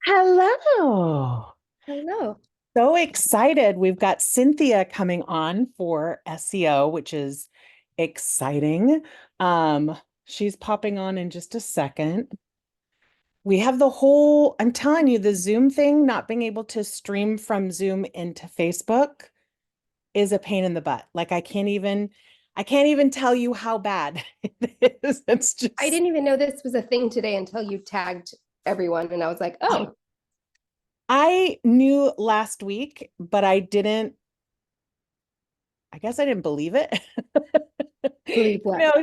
Hello. Hello. So excited. We've got Cynthia coming on for SEO, which is exciting. She's popping on in just a second. We have I'm telling you, the Zoom thing, not being able to stream from Zoom into Facebook is a pain in the butt. Like I can't even tell you how bad it is. It's I just didn't even know this was a thing today until you tagged everyone, and I was like, oh, I knew last week, but I guess I didn't believe it. believe You what? know,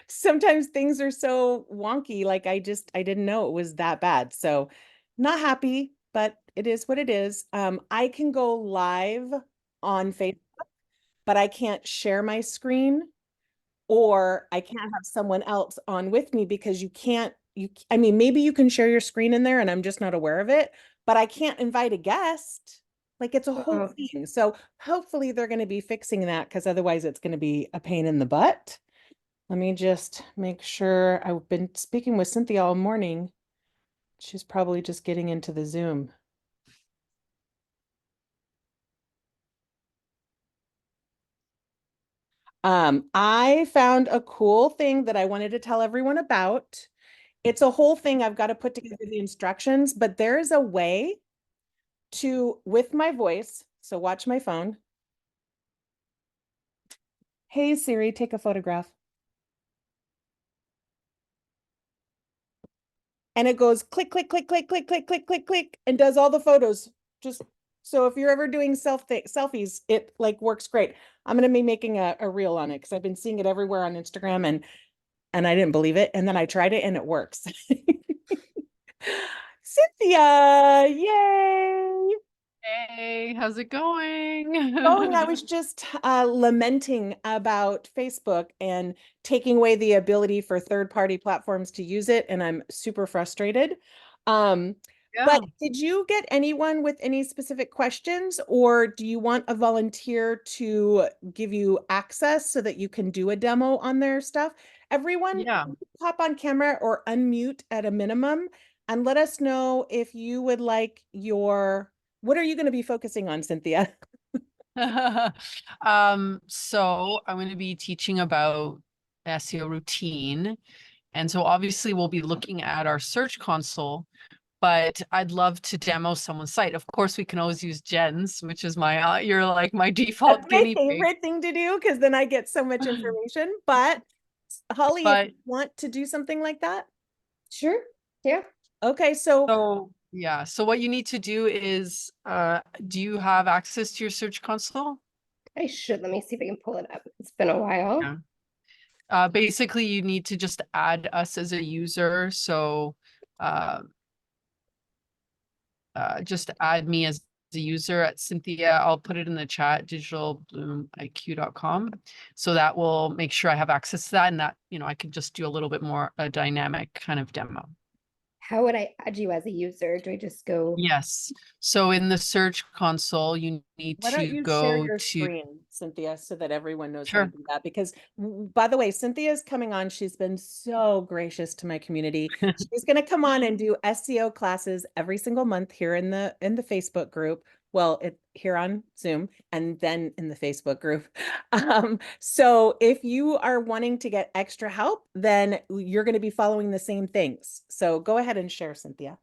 sometimes things are so wonky. Like I didn't know it was that bad. So not happy, but it is what it is. I can go live on Facebook, but I can't share my screen or I can't have someone else on with me because I mean, maybe you can share your screen in there and I'm just not aware of it, but I can't invite a guest. Like it's a whole Oh, thing. So hopefully they're going to be fixing that because otherwise it's going to be a pain in the butt. Let me just make sure. I've been speaking with Cynthia all morning. She's probably just getting into the Zoom. I found a cool thing that I wanted to tell everyone about. It's a whole thing. I've got to put together the instructions, but there is a way with my voice. So watch my phone. Hey Siri, take a photograph. And it goes click, click, click, click, click, click, click, click, click, and does all the photos. Just so if you're ever doing selfies, it like works great. I'm gonna be making a reel on it because I've been seeing it everywhere on Instagram and I didn't believe it. And then I tried it and it works. Cynthia, yay. Hey, how's it going? Oh, I was just lamenting about Facebook and taking away the ability for third-party platforms to use it, and I'm super frustrated. Um, but Yeah. did you get anyone with any specific questions, or do you want a volunteer to give you access so that you can do a demo on their stuff? Everyone, Yeah. pop on camera or unmute at a minimum, and let us know if you would like what are you going to be focusing on, Cynthia? So I'm going to be teaching about SEO routine. And so obviously we'll be looking at our search console, but I'd love to demo someone's site. Of course, we can always use Jen's, which is you're like my That's default my guinea pig. favorite thing to do because then I get so much information. But Holly, if But you want to do something like that, sure. Yeah, okay. So so yeah, so what you need to do is, do you have access to your search console? I should. Let me see if I can pull it up. It's been a while. Yeah. Basically, you need to just add us as a user. So uh, just add me as a user at Cinthia. I'll put it in the chat, digitalbloomiq.com. So that will make sure I have access to that and that, I can just do a little bit more a dynamic kind of demo. How would I add you as a user? Do I just go? Yes. So in the search console, you need why don't to you share go your to, screen, Cynthia, so that everyone knows how to sure. do that? Because, by the way, Cynthia is coming on. She's been so gracious to my community. She's going to come on and do SEO classes every single month here in the Facebook group. Well, here on Zoom and then in the Facebook group. So if you are wanting to get extra help, then you're going to be following the same things. So go ahead and share, Cynthia.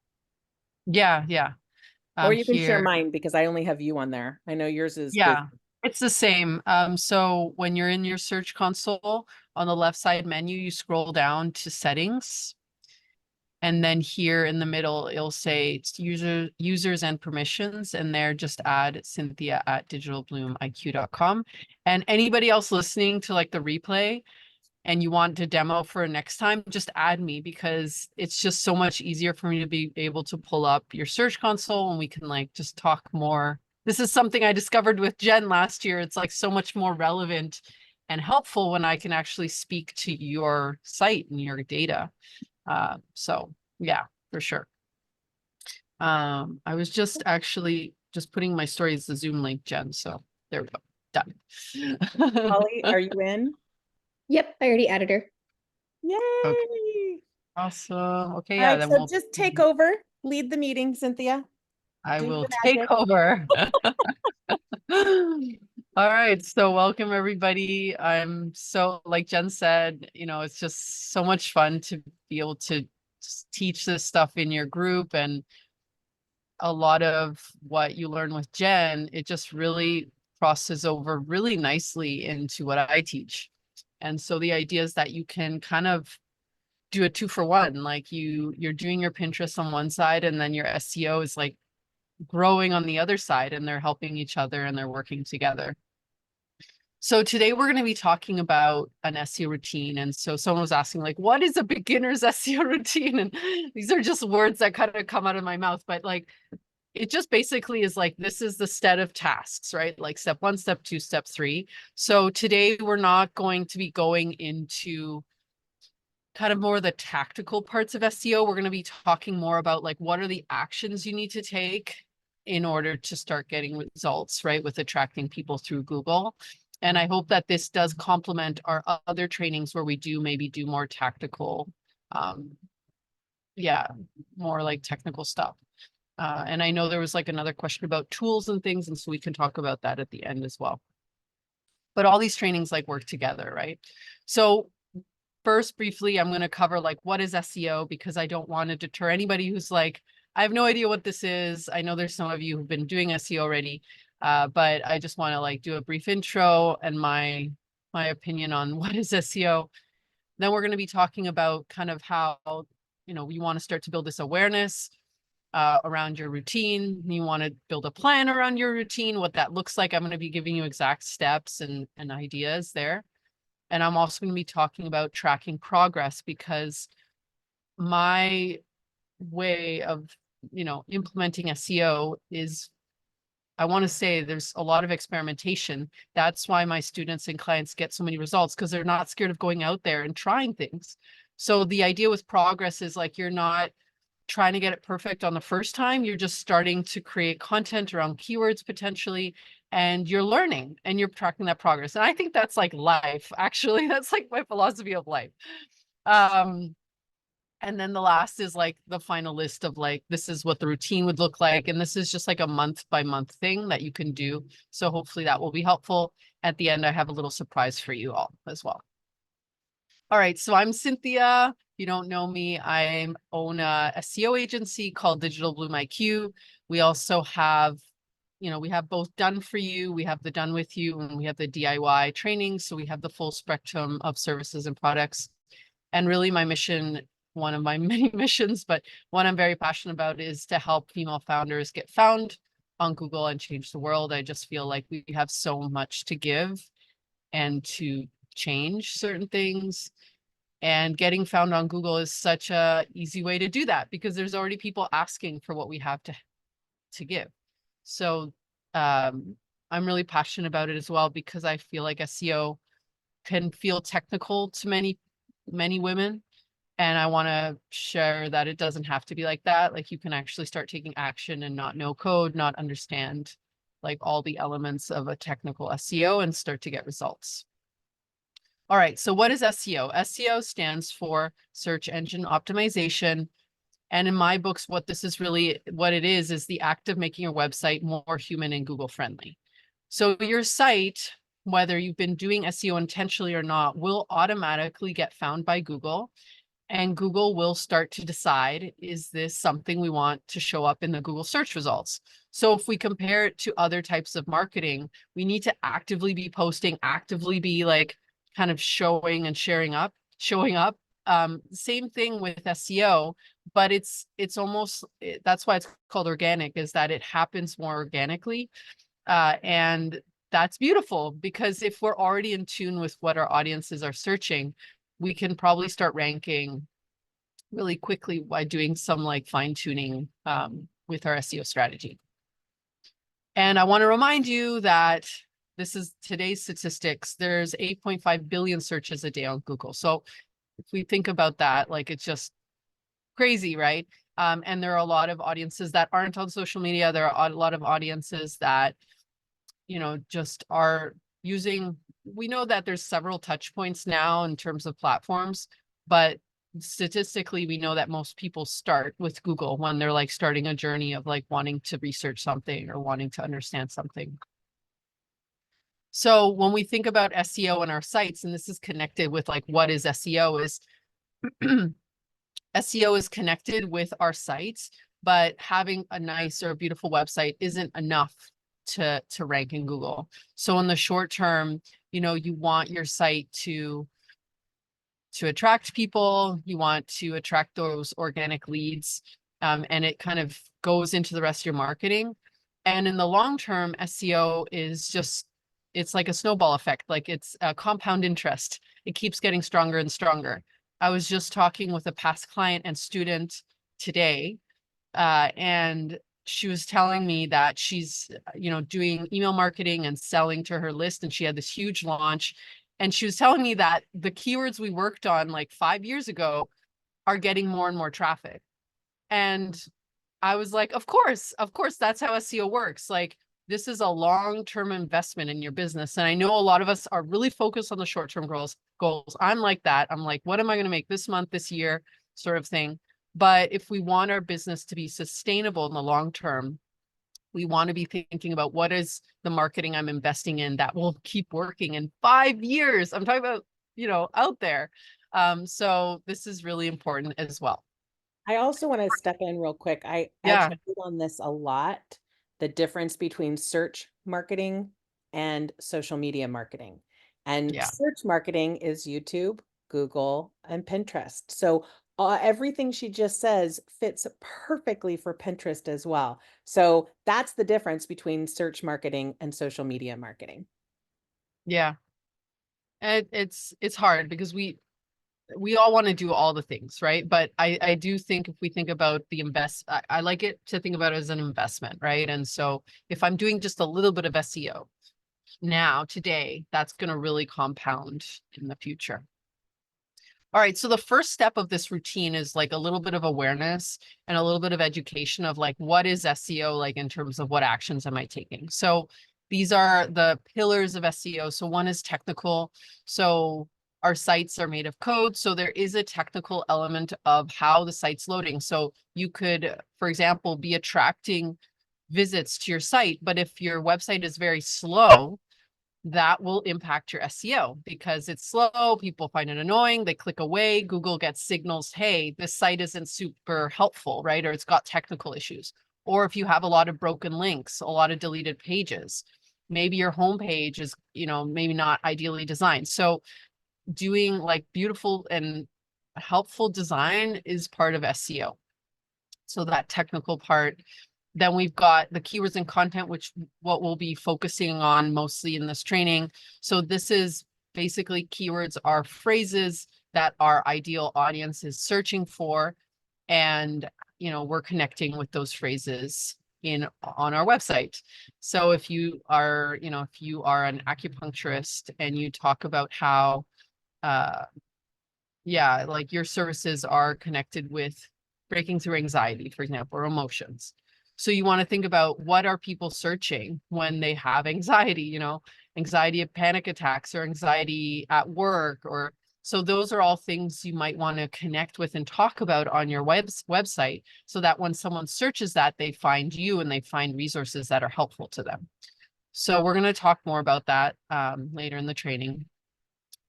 Yeah, yeah. Or you can share Here. mine because I only have you on there. I know yours is busy. Yeah, it's the same. So when you're in your search console on the left side menu, you scroll down to settings. And then here in the middle, it'll say it's users and permissions, and there just add Cinthia at digitalbloomiq.com. And anybody else listening to like the replay and you want to demo for next time, just add me because it's just so much easier for me to be able to pull up your search console and we can like just talk more. This is something I discovered with Jen last year. It's like so much more relevant and helpful when I can actually speak to your site and your data. So yeah, for sure. I was just actually just putting my story as the Zoom link, Jen. So there we go. Done. Holly, are you in? Yep, I already added her. Okay, Yay! awesome. Okay, All yeah, right, then so we'll just take over lead the meeting, Cynthia. I Do will the take magic. over. All right, so welcome everybody. I'm so, like Jen said, it's just so much fun to be able to teach this stuff in your group, and a lot of what you learn with Jen, it just really crosses over really nicely into what I teach. And so the idea is that you can kind of do a 2-for-1, like you're doing your Pinterest on one side, and then your SEO is like growing on the other side, and they're helping each other and they're working together. So today we're going to be talking about an SEO routine. And so someone was asking, like, what is a beginner's SEO routine? And these are just words that kind of come out of my mouth, but like, it just basically is like, this is the set of tasks, right? Like step 1, step 2, step 3. So today we're not going to be going into kind of more the tactical parts of SEO. We're going to be talking more about like, what are the actions you need to take in order to start getting results, right? With attracting people through Google. And I hope that this does complement our other trainings where we do maybe do more tactical, more like technical stuff. And I know there was like another question about tools and things, and so we can talk about that at the end as well. But all these trainings like work together, right? So first, briefly, I'm going to cover like, what is SEO, because I don't want to deter anybody who's like, I have no idea what this is. I know there's some of you who've been doing SEO already, but I just want to like do a brief intro and my opinion on what is SEO. Then we're going to be talking about kind of how, you want to start to build this awareness around your routine. You want to build a plan around your routine, what that looks like. I'm going to be giving you exact steps and ideas there. And I'm also going to be talking about tracking progress, because my way of, implementing SEO is, I want to say there's a lot of experimentation. That's why my students and clients get so many results, because they're not scared of going out there and trying things. So the idea with progress is like, you're not trying to get it perfect on the first time. You're just starting to create content around keywords potentially, and you're learning and you're tracking that progress. And I think that's like life, actually. That's like my philosophy of life. And then the last is like the final list of like, this is what the routine would look like. And this is just like a month by month thing that you can do. So hopefully that will be helpful. At the end, I have a little surprise for you all as well. All right, so I'm Cinthia. If you don't know me, I own a SEO agency called Digital Bloom IQ. We also have, we have both done for you, we have the done with you, and we have the DIY training. So we have the full spectrum of services and products. And really my mission, one of my many missions, but one I'm very passionate about, is to help female founders get found on Google and change the world. I just feel like we have so much to give and to change certain things. And getting found on Google is such a easy way to do that, because there's already people asking for what we have to give. So I'm really passionate about it as well, because I feel like SEO can feel technical to many women. And I want to share that it doesn't have to be like that. Like, you can actually start taking action and not know code, not understand like all the elements of a technical SEO, and start to get results. All right, so what is SEO? SEO stands for search engine optimization. And in my books, what this is really, what it is the act of making your website more human and Google friendly. So your site, whether you've been doing SEO intentionally or not, will automatically get found by Google. And Google will start to decide, is this something we want to show up in the Google search results? So if we compare it to other types of marketing, we need to actively be posting, actively be like kind of showing and showing up. Same thing with SEO, but it's almost, that's why it's called organic, is that it happens more organically. And that's beautiful, because if we're already in tune with what our audiences are searching, we can probably start ranking really quickly by doing some like fine tuning with our SEO strategy. And I want to remind you that this is today's statistics. There's 8.5 billion searches a day on Google. So if we think about that, like, it's just crazy, right? And there are a lot of audiences that aren't on social media. There are a lot of audiences that, just are using, we know that there's several touch points now in terms of platforms, but statistically, we know that most people start with Google when they're like starting a journey of like wanting to research something or wanting to understand something. So when we think about SEO on our sites, and this is connected with like what is SEO, is SEO is connected with our sites, but having a nice or beautiful website isn't enough to rank in Google. So in the short term, you know, you want your site to attract people, you want to attract those organic leads, and it kind of goes into the rest of your marketing. And in the long term, SEO is just, it's like a snowball effect, like it's a compound interest. It keeps getting stronger and stronger. I was just talking with a past client and student today, and she was telling me that she's, you know, doing email marketing and selling to her list, and she had this huge launch. And she was telling me that the keywords we worked on like 5 years ago are getting more and more traffic. And I was like, of course, that's how SEO works. Like, this is a long-term investment in your business. And I know a lot of us are really focused on the short-term goals. I'm like that. I'm like, what am I going to make this month, this year, sort of thing. But if we want our business to be sustainable in the long term, we want to be thinking about what is the marketing I'm investing in that will keep working in 5 years. I'm talking about, you know, out there. So this is really important as well. I also want to step in real quick. I Yeah. educate on this a lot, the difference between search marketing and social media marketing. And Yeah. search marketing is YouTube, Google, and Pinterest. So everything she just says fits perfectly for Pinterest as well. So that's the difference between search marketing and social media marketing. Yeah. And it's hard because we all want to do all the things, right? But I do think if we think about the I like it to think about it as an investment, right? And so if I'm doing just a little bit of SEO now, today, that's going to really compound in the future. All right, so the first step of this routine is like a little bit of awareness and a little bit of education of like, what is SEO, like in terms of what actions am I taking? So these are the pillars of SEO. So one is technical. So our sites are made of code. So there is a technical element of how the site's loading. So you could, for example, be attracting visits to your site, but if your website is very slow, that will impact your SEO because it's slow. People find it annoying. They click away. Google gets signals, hey, this site isn't super helpful, right? Or it's got technical issues. Or if you have a lot of broken links, a lot of deleted pages, maybe your homepage is, you know, maybe not ideally designed. So doing like beautiful and helpful design is part of SEO. So that technical part. Then we've got the keywords and content, which what we'll be focusing on mostly in this training. So this is basically keywords are phrases that our ideal audience is searching for. And, you know, we're connecting with those phrases on our website. So if you are, you know, if you are an acupuncturist and you talk about how, yeah, like your services are connected with breaking through anxiety, for example, or emotions. So you want to think about what are people searching when they have anxiety, you know, anxiety of panic attacks or anxiety at work, or so those are all things you might want to connect with and talk about on your website so that when someone searches that, they find you and they find resources that are helpful to them. So we're going to talk more about that later in the training.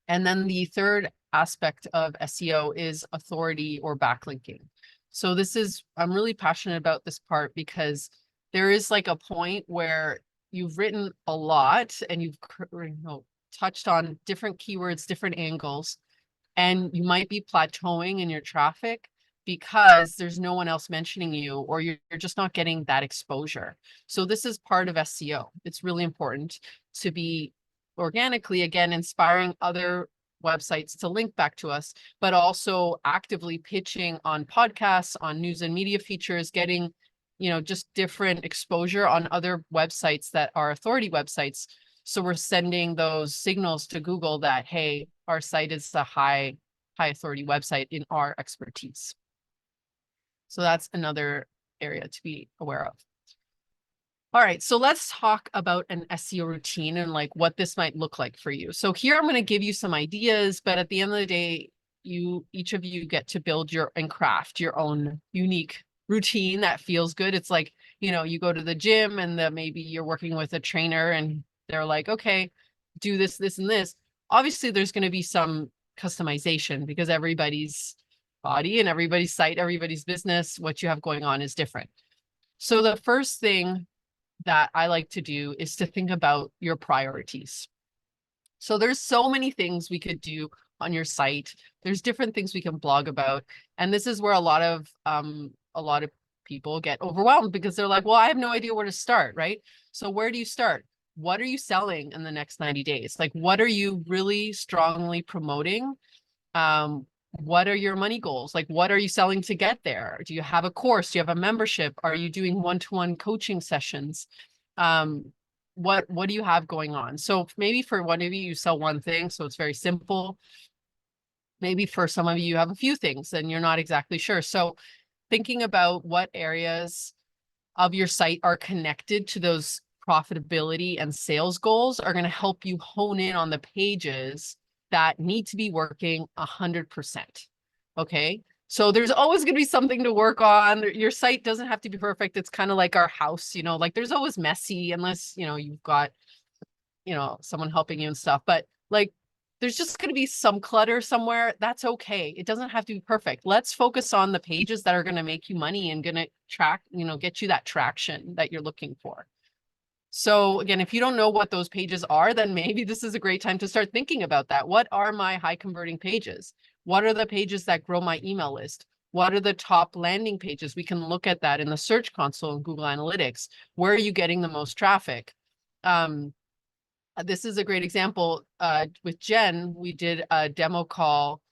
And then the third aspect of SEO is authority or backlinking. So this is, I'm really passionate about this part because there is like a point where you've written a lot and you've, you know, touched on different keywords, different angles, and you might be plateauing in your traffic because there's no one else mentioning you, or you're just not getting that exposure. So this is part of SEO. It's really important to be organically, again, inspiring other websites to link back to us, but also actively pitching on podcasts, on news and media features, getting, you know, just different exposure on other websites that are authority websites. So we're sending those signals to Google that, hey, our site is a high authority website in our expertise. So that's another area to be aware of. All right, so let's talk about an SEO routine and like what this might look like for you. So here I'm going to give you some ideas, but at the end of the day, each of you get to build and craft your own unique routine that feels good. It's like, you go to the gym and maybe you're working with a trainer and they're like, okay, do this, this, and this. Obviously, there's going to be some customization because everybody's body and everybody's site, everybody's business, what you have going on is different. So the first thing that I like to do is to think about your priorities. So there's so many things we could do on your site. There's different things we can blog about. And this is where a lot of people get overwhelmed because they're like, well, I have no idea where to start, right? So where do you start? What are you selling in the next 90 days? Like, what are you really strongly promoting? What are your money goals? Like, what are you selling to get there? Do you have a course? Do you have a membership? Are you doing one-to-one coaching sessions? What do you have going on? So maybe for one of you, you sell one thing, so it's very simple. Maybe for some of you, you have a few things and you're not exactly sure. So thinking about what areas of your site are connected to those profitability and sales goals are going to help you hone in on the pages that need to be working 100%. Okay. So there's always going to be something to work on. Your site doesn't have to be perfect. It's kind of like our house, like there's always messy unless, you've got, someone helping you and stuff. But like, there's just going to be some clutter somewhere. That's okay. It doesn't have to be perfect. Let's focus on the pages that are going to make you money and going to get you that traction that you're looking for. So again, if you don't know what those pages are, then maybe this is a great time to start thinking about that. What are my high converting pages? What are the pages that grow my email list? What are the top landing pages? We can look at that in the Search Console in Google Analytics. Where are you getting the most traffic? This is a great example. With Jen, we did a demo call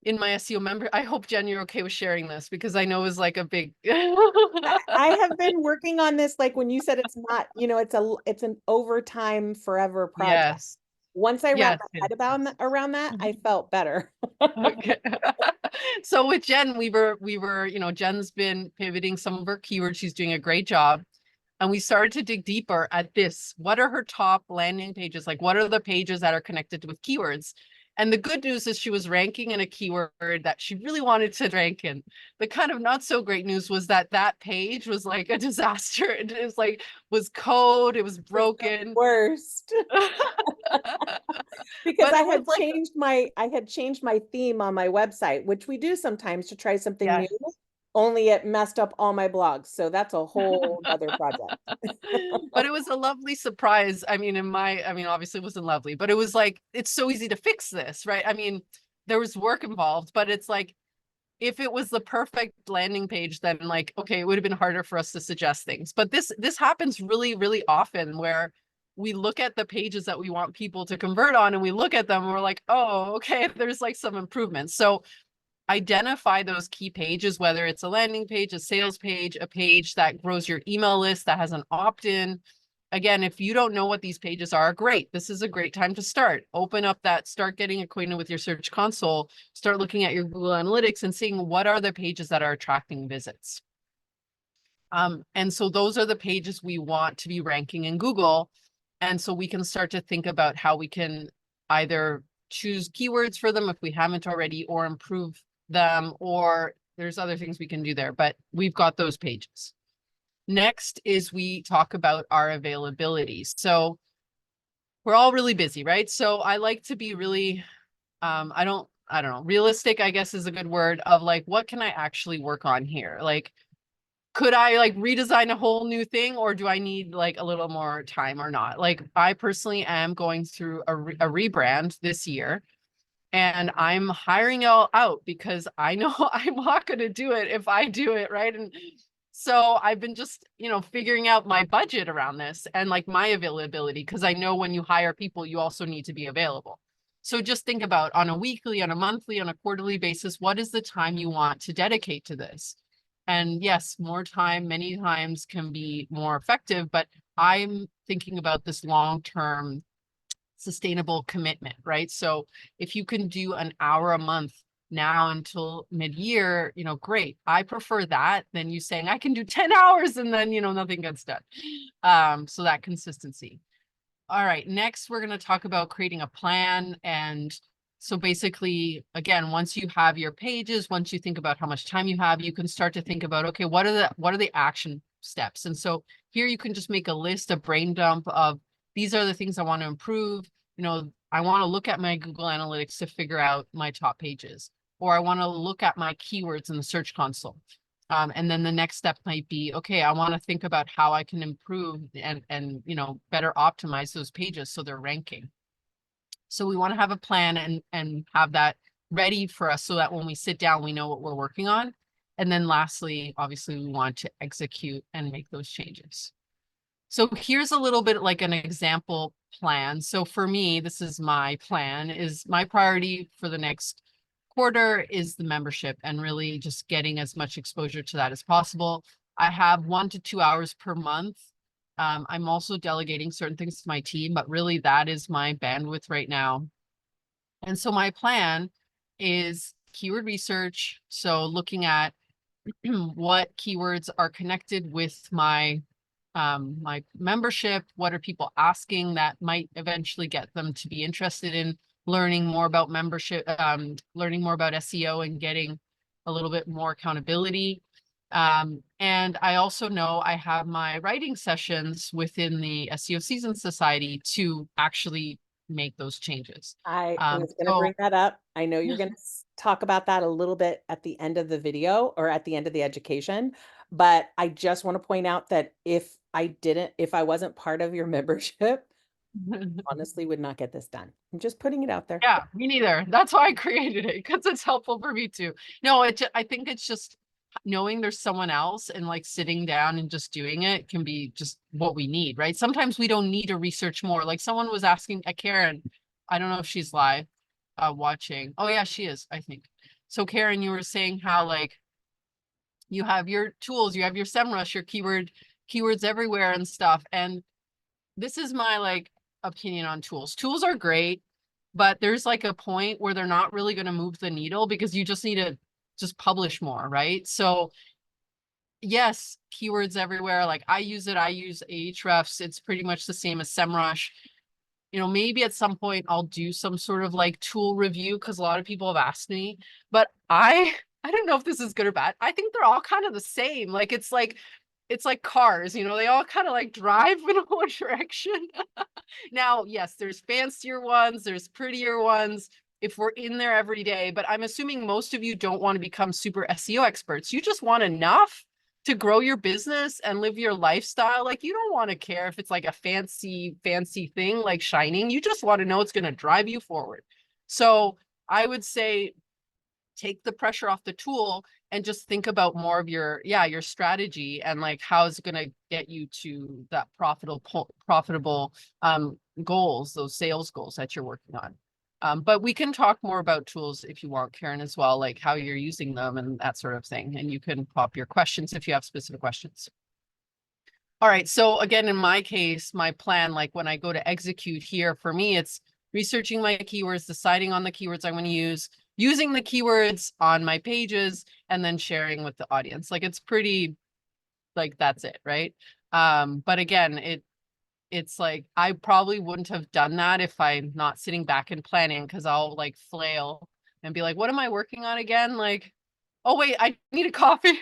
in my SEO member. I hope, Jen, you're okay with sharing this because I know it's like a big. I have been working on this. Like when you said it's not, it's an overtime forever project. Yes. Once I wrapped my head Yes. around that, I felt better. Okay. So with Jen, we were, Jen's been pivoting some of her keywords. She's doing a great job. And we started to dig deeper at this. What are her top landing pages? Like, what are the pages that are connected with keywords? And the good news is she was ranking in a keyword that she really wanted to rank in. The kind of not so great news was that page was like a disaster. It was code, it was broken. Worst. Because But I had changed my theme on my website, which we do sometimes to try something new. Only it messed up all my blogs. So that's a whole other project. But it was a lovely surprise. I mean, obviously it wasn't lovely, but it was like, it's so easy to fix this, right? I mean, there was work involved, but it's like, if it was the perfect landing page, then like, okay, it would have been harder for us to suggest things. But this happens really, really often where we look at the pages that we want people to convert on and we look at them and we're like, oh, okay, there's like some improvements. So identify those key pages, whether it's a landing page, a sales page, a page that grows your email list that has an opt-in. Again, if you don't know what these pages are, great. This is a great time to start. Open up start getting acquainted with your Search Console, start looking at your Google Analytics and seeing what are the pages that are attracting visits. And so those are the pages we want to be ranking in Google. And so we can start to think about how we can either choose keywords for them if we haven't already, or improve them, or there's other things we can do there, but we've got those pages. Next is we talk about our availability. So we're all really busy, right? So I like to be really, I don't know, realistic, I guess is a good word, of like, what can I actually work on here? Like, could I like redesign a whole new thing, or do I need like a little more time or not? Like, I personally am going through a rebrand this year. And I'm hiring y'all out because I know I'm not going to do it if I do it, right? And so I've been just, figuring out my budget around this and like my availability, because I know when you hire people, you also need to be available. So just think about on a weekly, on a monthly, on a quarterly basis, what is the time you want to dedicate to this? And yes, more time many times can be more effective, but I'm thinking about this long-term sustainable commitment, right? So if you can do an hour a month now until mid-year, great. I prefer that than you saying I can do 10 hours and then, nothing gets done. So that consistency. All right, next we're going to talk about creating a plan. And So basically, again, once you have your pages, once you think about how much time you have, you can start to think about, okay, what are the action steps? And so here you can just make a list, a brain dump of these are the things I want to improve. You know, I want to look at my Google Analytics to figure out my top pages, or I want to look at my keywords in the Search Console. And then the next step might be, okay, I want to think about how I can improve and you know, better optimize those pages so they're ranking. So we want to have a plan and have that ready for us so that when we sit down, we know what we're working on. And then lastly, obviously, we want to execute and make those changes. So here's a little bit like an example plan. So for me, this is my plan, is my priority for the next quarter is the membership and really just getting as much exposure to that as possible. I have 1 to 2 hours per month. I'm also delegating certain things to my team, but really that is my bandwidth right now. And so my plan is keyword research. So looking at what keywords are connected with my my membership, what are people asking that might eventually get them to be interested in learning more about membership, learning more about SEO and getting a little bit more accountability. And I also know I have my writing sessions within the SEO Season Society to actually make those changes. I was going to So bring that up. I know you're going to talk about that a little bit at the end of the video or at the end of the education, but I just want to point out that if I wasn't part of your membership, honestly would not get this done. I'm just putting it out there. yeah, me neither. That's why I created it, because it's helpful for me too. No, I think it's just knowing there's someone else and like sitting down and just doing it can be just what we need, right? Sometimes we don't need to research more. Like someone was asking Karen, I don't know if she's live watching. Oh yeah, she is, I think. So Karen, you were saying how like you have your tools, you have your SEMrush, your keywords everywhere and stuff. And this is my like opinion on tools. Tools are great, but there's like a point where they're not really going to move the needle because you just need to just publish more, right? So yes, keywords everywhere. Like I use Ahrefs. It's pretty much the same as SEMrush. You know, maybe at some point I'll do some sort of like tool review because a lot of people have asked me, but I don't know if this is good or bad. I think they're all kind of the same. Like it's like cars, you know, they all kind of like drive in one direction. Now, yes, there's fancier ones, there's prettier ones if we're in there every day, but I'm assuming most of you don't want to become super SEO experts. You just want enough to grow your business and live your lifestyle. Like you don't want to care if it's like a fancy thing like shining. You just want to know it's going to drive you forward. So I would say take the pressure off the tool and just think about more of your strategy and like how is it going to get you to that profitable goals, those sales goals that you're working on. But we can talk more about tools if you want, Karen, as well, like how you're using them and that sort of thing. And you can pop your questions if you have specific questions. All right. So again, in my case, my plan, like when I go to execute here, for me, it's researching my keywords, deciding on the keywords I'm going to use, using the keywords on my pages, and then sharing with the audience. Like it's pretty, like that's it, right? But again, it's like I probably wouldn't have done that if I'm not sitting back and planning, because I'll like flail and be like, what am I working on again? Like, oh wait, I need a coffee.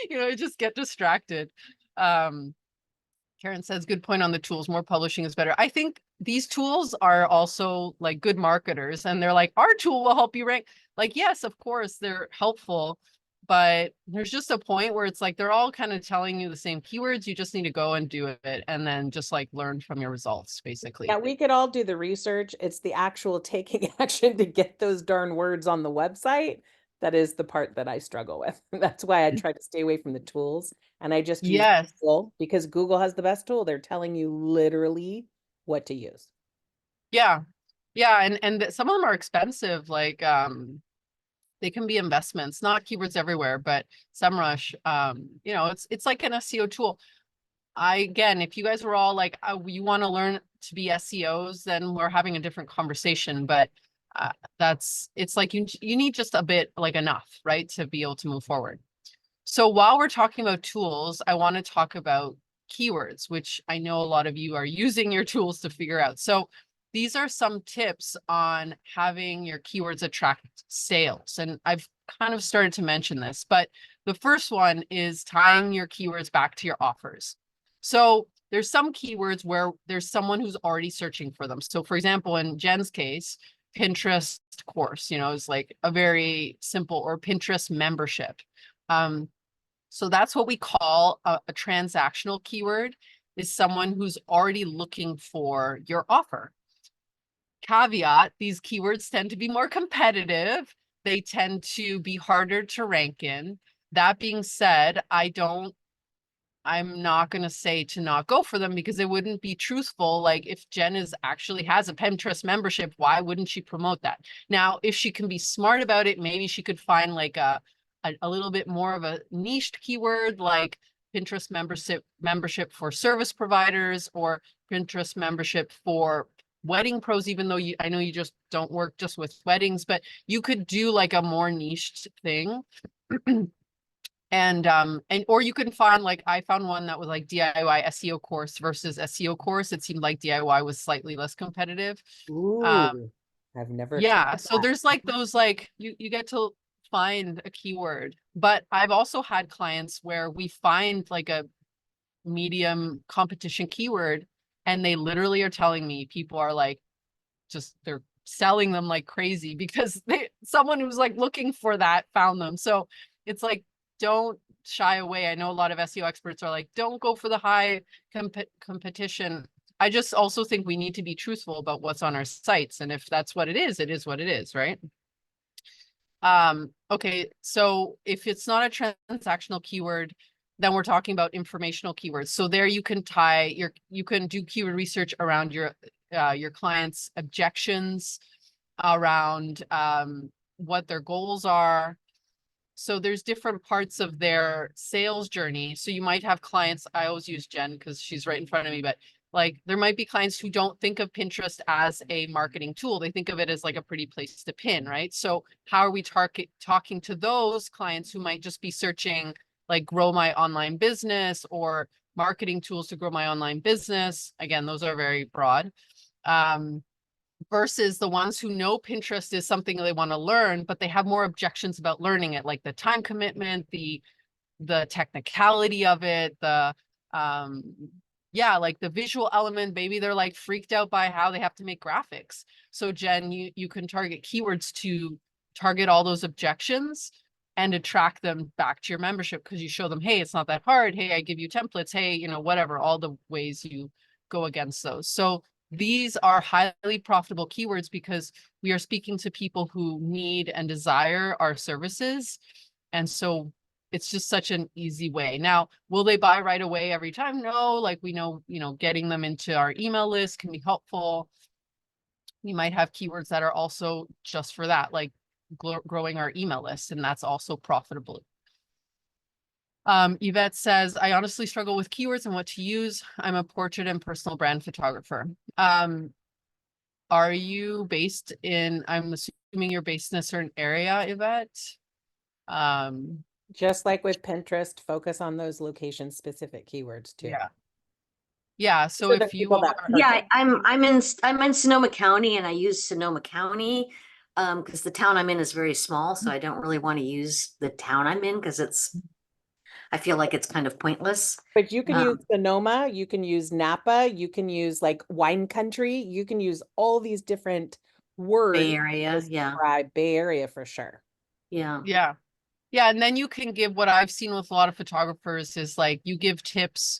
You know, just get distracted. Karen says, good point on the tools. More publishing is better. I think these tools are also like good marketers and they're like, our tool will help you rank. Like, yes, of course, they're helpful, but there's just a point where it's like they're all kind of telling you the same keywords. You just need to go and do it and then just like learn from your results, basically. Yeah, we could all do the research. It's the actual taking action to get those darn words on the website. That is the part that I struggle with. That's why I try to stay away from the tools. And I just use Yes. Google because Google has the best tool. They're telling you literally what to use. Yeah. Yeah. And some of them are expensive. Like, they can be investments, not keywords everywhere, but SEMrush, you know, it's like an SEO tool. Again, if you guys were all like, oh, you want to learn to be SEOs, then we're having a different conversation. But it's like you need just a bit, like enough, right, to be able to move forward. So while we're talking about tools, I want to talk about keywords, which I know a lot of you are using your tools to figure out. So these are some tips on having your keywords attract sales. And I've kind of started to mention this, but the first one is tying your keywords back to your offers. So there's some keywords where there's someone who's already searching for them. So for example, in Jen's case, Pinterest course, is like a very simple, or Pinterest membership. So that's what we call a transactional keyword, is someone who's already looking for your offer. Caveat, these keywords tend to be more competitive. They tend to be harder to rank in. That being said, I'm not going to say to not go for them, because it wouldn't be truthful. Like, if Jen actually has a Pinterest membership, why wouldn't she promote that? Now, if she can be smart about it, maybe she could find like a little bit more of a niched keyword, like Pinterest membership for service providers, or Pinterest membership for wedding pros, even though I know you just don't work just with weddings, but you could do like a more niched thing. And or you can find, like, I found one that was like DIY SEO course versus SEO course. It seemed like DIY was slightly less competitive. Ooh, I've never Yeah, tried so that. there's like those, like, you get to find a keyword. But I've also had clients where we find like a medium competition keyword, and they literally are telling me people are like, they're selling them like crazy because someone who's like looking for that found them. So it's like, don't shy away. I know a lot of SEO experts are like, don't go for the high competition. I just also think we need to be truthful about what's on our sites. And if that's what it is what it is, right? Okay, so if it's not a transactional keyword, then we're talking about informational keywords. So there you can you can do keyword research around your clients' objections, around what their goals are. So there's different parts of their sales journey. So you might have clients, I always use Jen because she's right in front of me, but like, there might be clients who don't think of Pinterest as a marketing tool. They think of it as like a pretty place to pin, right? So how are we talking to those clients who might just be searching like grow my online business or marketing tools to grow my online business? Again, those are very broad. Versus the ones who know Pinterest is something they want to learn, but they have more objections about learning it, like the time commitment, the technicality of it, like the visual element. Maybe they're like freaked out by how they have to make graphics. So Jen, you can target keywords to target all those objections and attract them back to your membership, because you show them, hey, it's not that hard. Hey, I give you templates. Hey, whatever, all the ways you go against those. So these are highly profitable keywords because we are speaking to people who need and desire our services. And so it's just such an easy way. Now, will they buy right away every time? No, like we know, getting them into our email list can be helpful. We might have keywords that are also just for that, like growing our email list, and that's also profitable. Yvette says, I honestly struggle with keywords and what to use. I'm a portrait and personal brand photographer. Are you based in, I'm assuming you're based in a certain area, Yvette? Just like with Pinterest, focus on those location specific keywords too. Yeah. Yeah. So For the if you people are, that Yeah, I'm in Sonoma County, and I use Sonoma County because the town I'm in is very small, so I don't really want to use the town I'm in because I feel like it's kind of pointless. But you can use Sonoma, you can use Napa, you can use like wine country, you can use all these different words Bay Area, to yeah, describe Bay Area for sure. yeah. yeah. Yeah. And then you can give, what I've seen with a lot of photographers is like, you give tips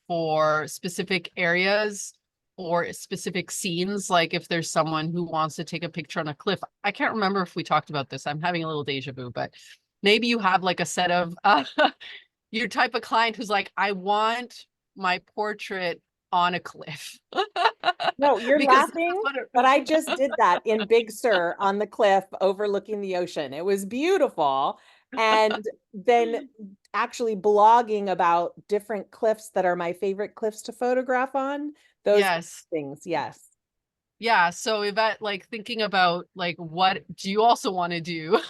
for specific areas or specific scenes. Like if there's someone who wants to take a picture on a cliff, I can't remember if we talked about this. I'm having a little deja vu, but maybe you have like a set of your type of client who's like, I want my portrait on a cliff. No, you're Because laughing, but I just did that in Big Sur on the cliff overlooking the ocean. It was beautiful. And then actually blogging about different cliffs that are my favorite cliffs to photograph on, those yes. things. Yes. Yeah, so Yvette, like thinking about like what do you also want to do?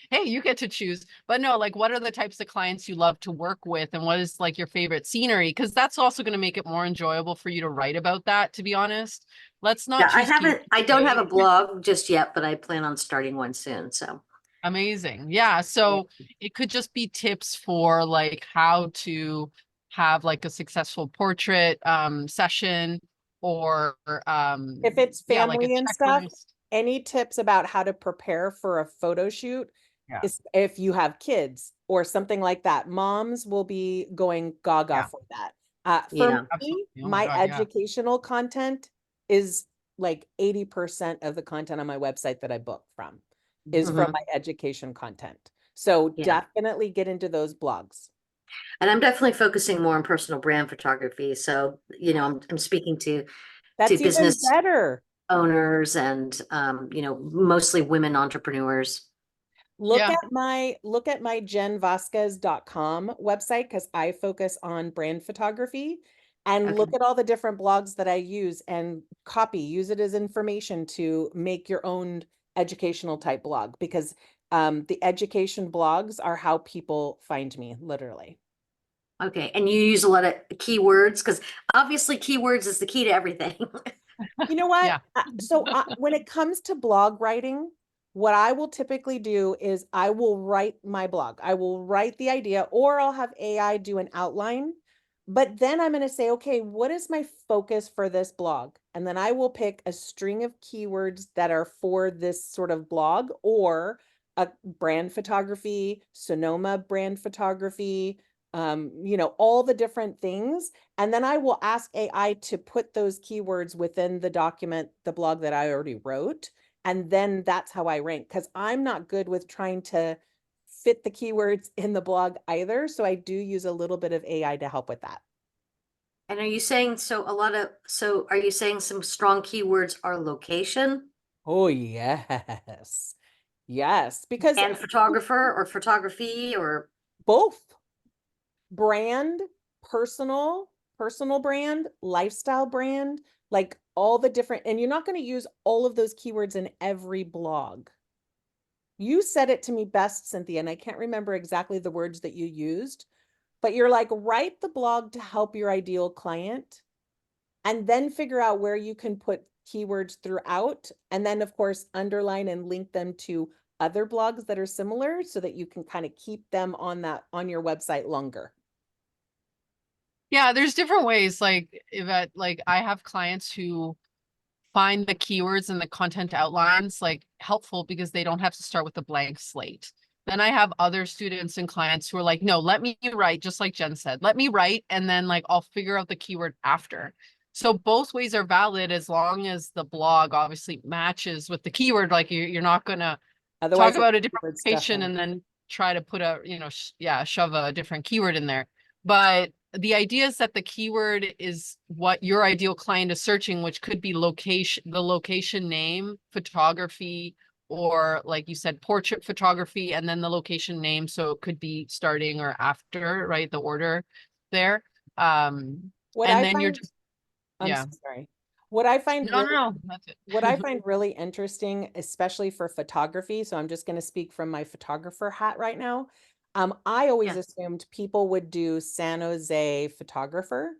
Hey, you get to choose. But no, like what are the types of clients you love to work with and what is like your favorite scenery? Because that's also going to make it more enjoyable for you to write about that, to be honest. Let's not Yeah, choose keywords I don't have today. a blog just yet, but I plan on starting one soon. So Amazing. Yeah, so it could just be tips for like how to have like a successful portrait session or If it's yeah, like a family and stuff, checklist. any tips about how to prepare for a photo shoot Yeah. is if you have kids or something like that, moms will be going gaga Yeah. for that. For yeah. me, Absolutely. Oh my my God, yeah. educational content is like 80% of the content on my website that I book from is from Mhm. my education content. So Yeah. definitely get into those blogs. And I'm definitely focusing more on personal brand photography. So, I'm speaking to That's even business better. owners and mostly women entrepreneurs. Yeah. Look at my jenvasquez.com website because I focus on brand photography and Okay. look at all the different blogs that I use and use it as information to make your own educational type blog because the education blogs are how people find me, literally. Okay. And you use a lot of keywords because obviously keywords is the key to everything. You know what? Yeah. When it comes to blog writing, what I will typically do is I will write my blog. I will write the idea, or I'll have AI do an outline. But then I'm going to say, okay, what is my focus for this blog? And then I will pick a string of keywords that are for this sort of blog or a brand photography, Sonoma brand photography, all the different things. And then I will ask AI to put those keywords within the document, the blog that I already wrote. And then that's how I rank because I'm not good with trying to fit the keywords in the blog either. So I do use a little bit of AI to help with that. And are you saying are you saying some strong keywords are location Oh, yes. Yes, because and photographer or photography or both brand, personal brand, lifestyle brand, like all the different, and you're not going to use all of those keywords in every blog. You said it to me best, Cinthia, and I can't remember exactly the words that you used, but you're like, write the blog to help your ideal client and then figure out where you can put keywords throughout. And then, of course, underline and link them to other blogs that are similar so that you can kind of keep them on your website longer. Yeah, there's different ways. Like Yvette, like I have clients who find the keywords and the content outlines like helpful because they don't have to start with a blank slate. Then I have other students and clients who are like, no, let me write, just like Jen said, let me write and then like I'll figure out the keyword after. So both ways are valid as long as the blog obviously matches with the keyword. Like you're not gonna talk Otherwise, it's about a different keyword location stuffing. and then try to put a, shove a different keyword in there. But the idea is that the keyword is what your ideal client is searching, which could be location, the location name, photography, or like you said, portrait photography, and then the location name. So it could be starting or after, right? The order there. What And I then you're find, just, I'm yeah. so sorry. What I find No, no, really no, that's it. what I find really interesting, especially for photography, so I'm just going to speak from my photographer hat right now. I always yeah, assumed people would do San Jose photographer,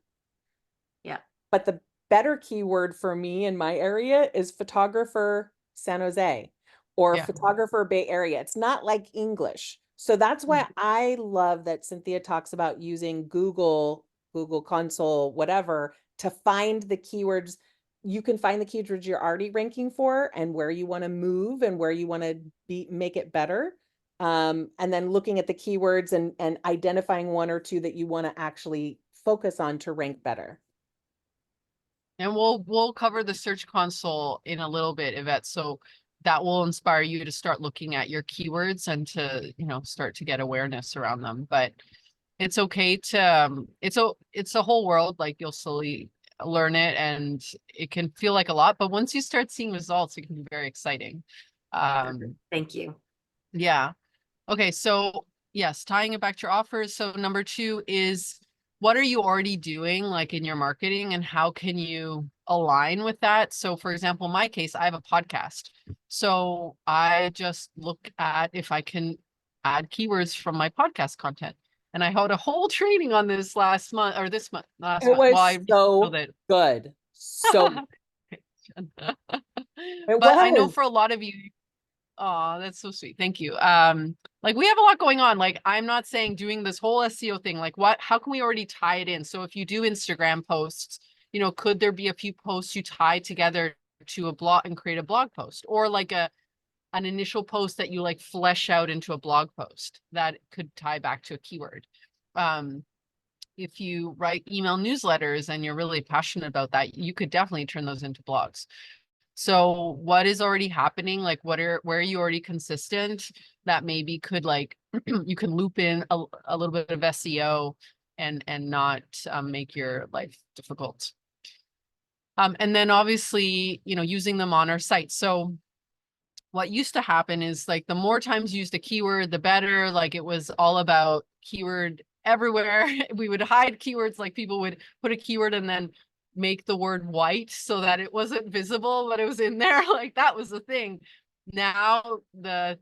yeah, but the better keyword for me in my area is photographer San Jose or Yeah. photographer Bay Area. It's not like English. So that's Mm. why I love that Cinthia talks about using Google Console, whatever, to find the keywords. You can find the keywords you're already ranking for and where you want to move and where you want to make it better. And then looking at the keywords and identifying one or two that you want to actually focus on to rank better. And we'll cover the Search Console in a little bit, Yvette. So that will inspire you to start looking at your keywords and to, start to get awareness around them. But it's okay to it's a whole world, like you'll slowly learn it and it can feel like a lot, but once you start seeing results, it can be very exciting. thank you. Yeah. Okay, so yes, tying it back to your offers. So number two is what are you already doing like in your marketing and how can you align with that. So for example, in my case, I have a podcast. So I just look at if I can add keywords from my podcast content. And I held a whole training on this last month or this month, last It month. Well, I was so that. good. So, But it I know was. for a lot of you, oh, that's so sweet. Thank you. Like we have a lot going on. Like I'm not saying doing this whole SEO thing, like how can we already tie it in? So if you do Instagram posts, you know, could there be a few posts you tie together to a blog and create a blog post, or like an initial post that you like flesh out into a blog post that could tie back to a keyword? If you write email newsletters and you're really passionate about that, you could definitely turn those into blogs. So what is already happening? Like where are you already consistent that maybe could like, you can loop in a little bit of SEO and not make your life difficult. And then obviously, you know, using them on our site. So what used to happen is like the more times you used a keyword, the better. Like it was all about keyword everywhere. We would hide keywords, like people would put a keyword and then make the word white so that it wasn't visible, but it was in there. Like that was the thing. Now the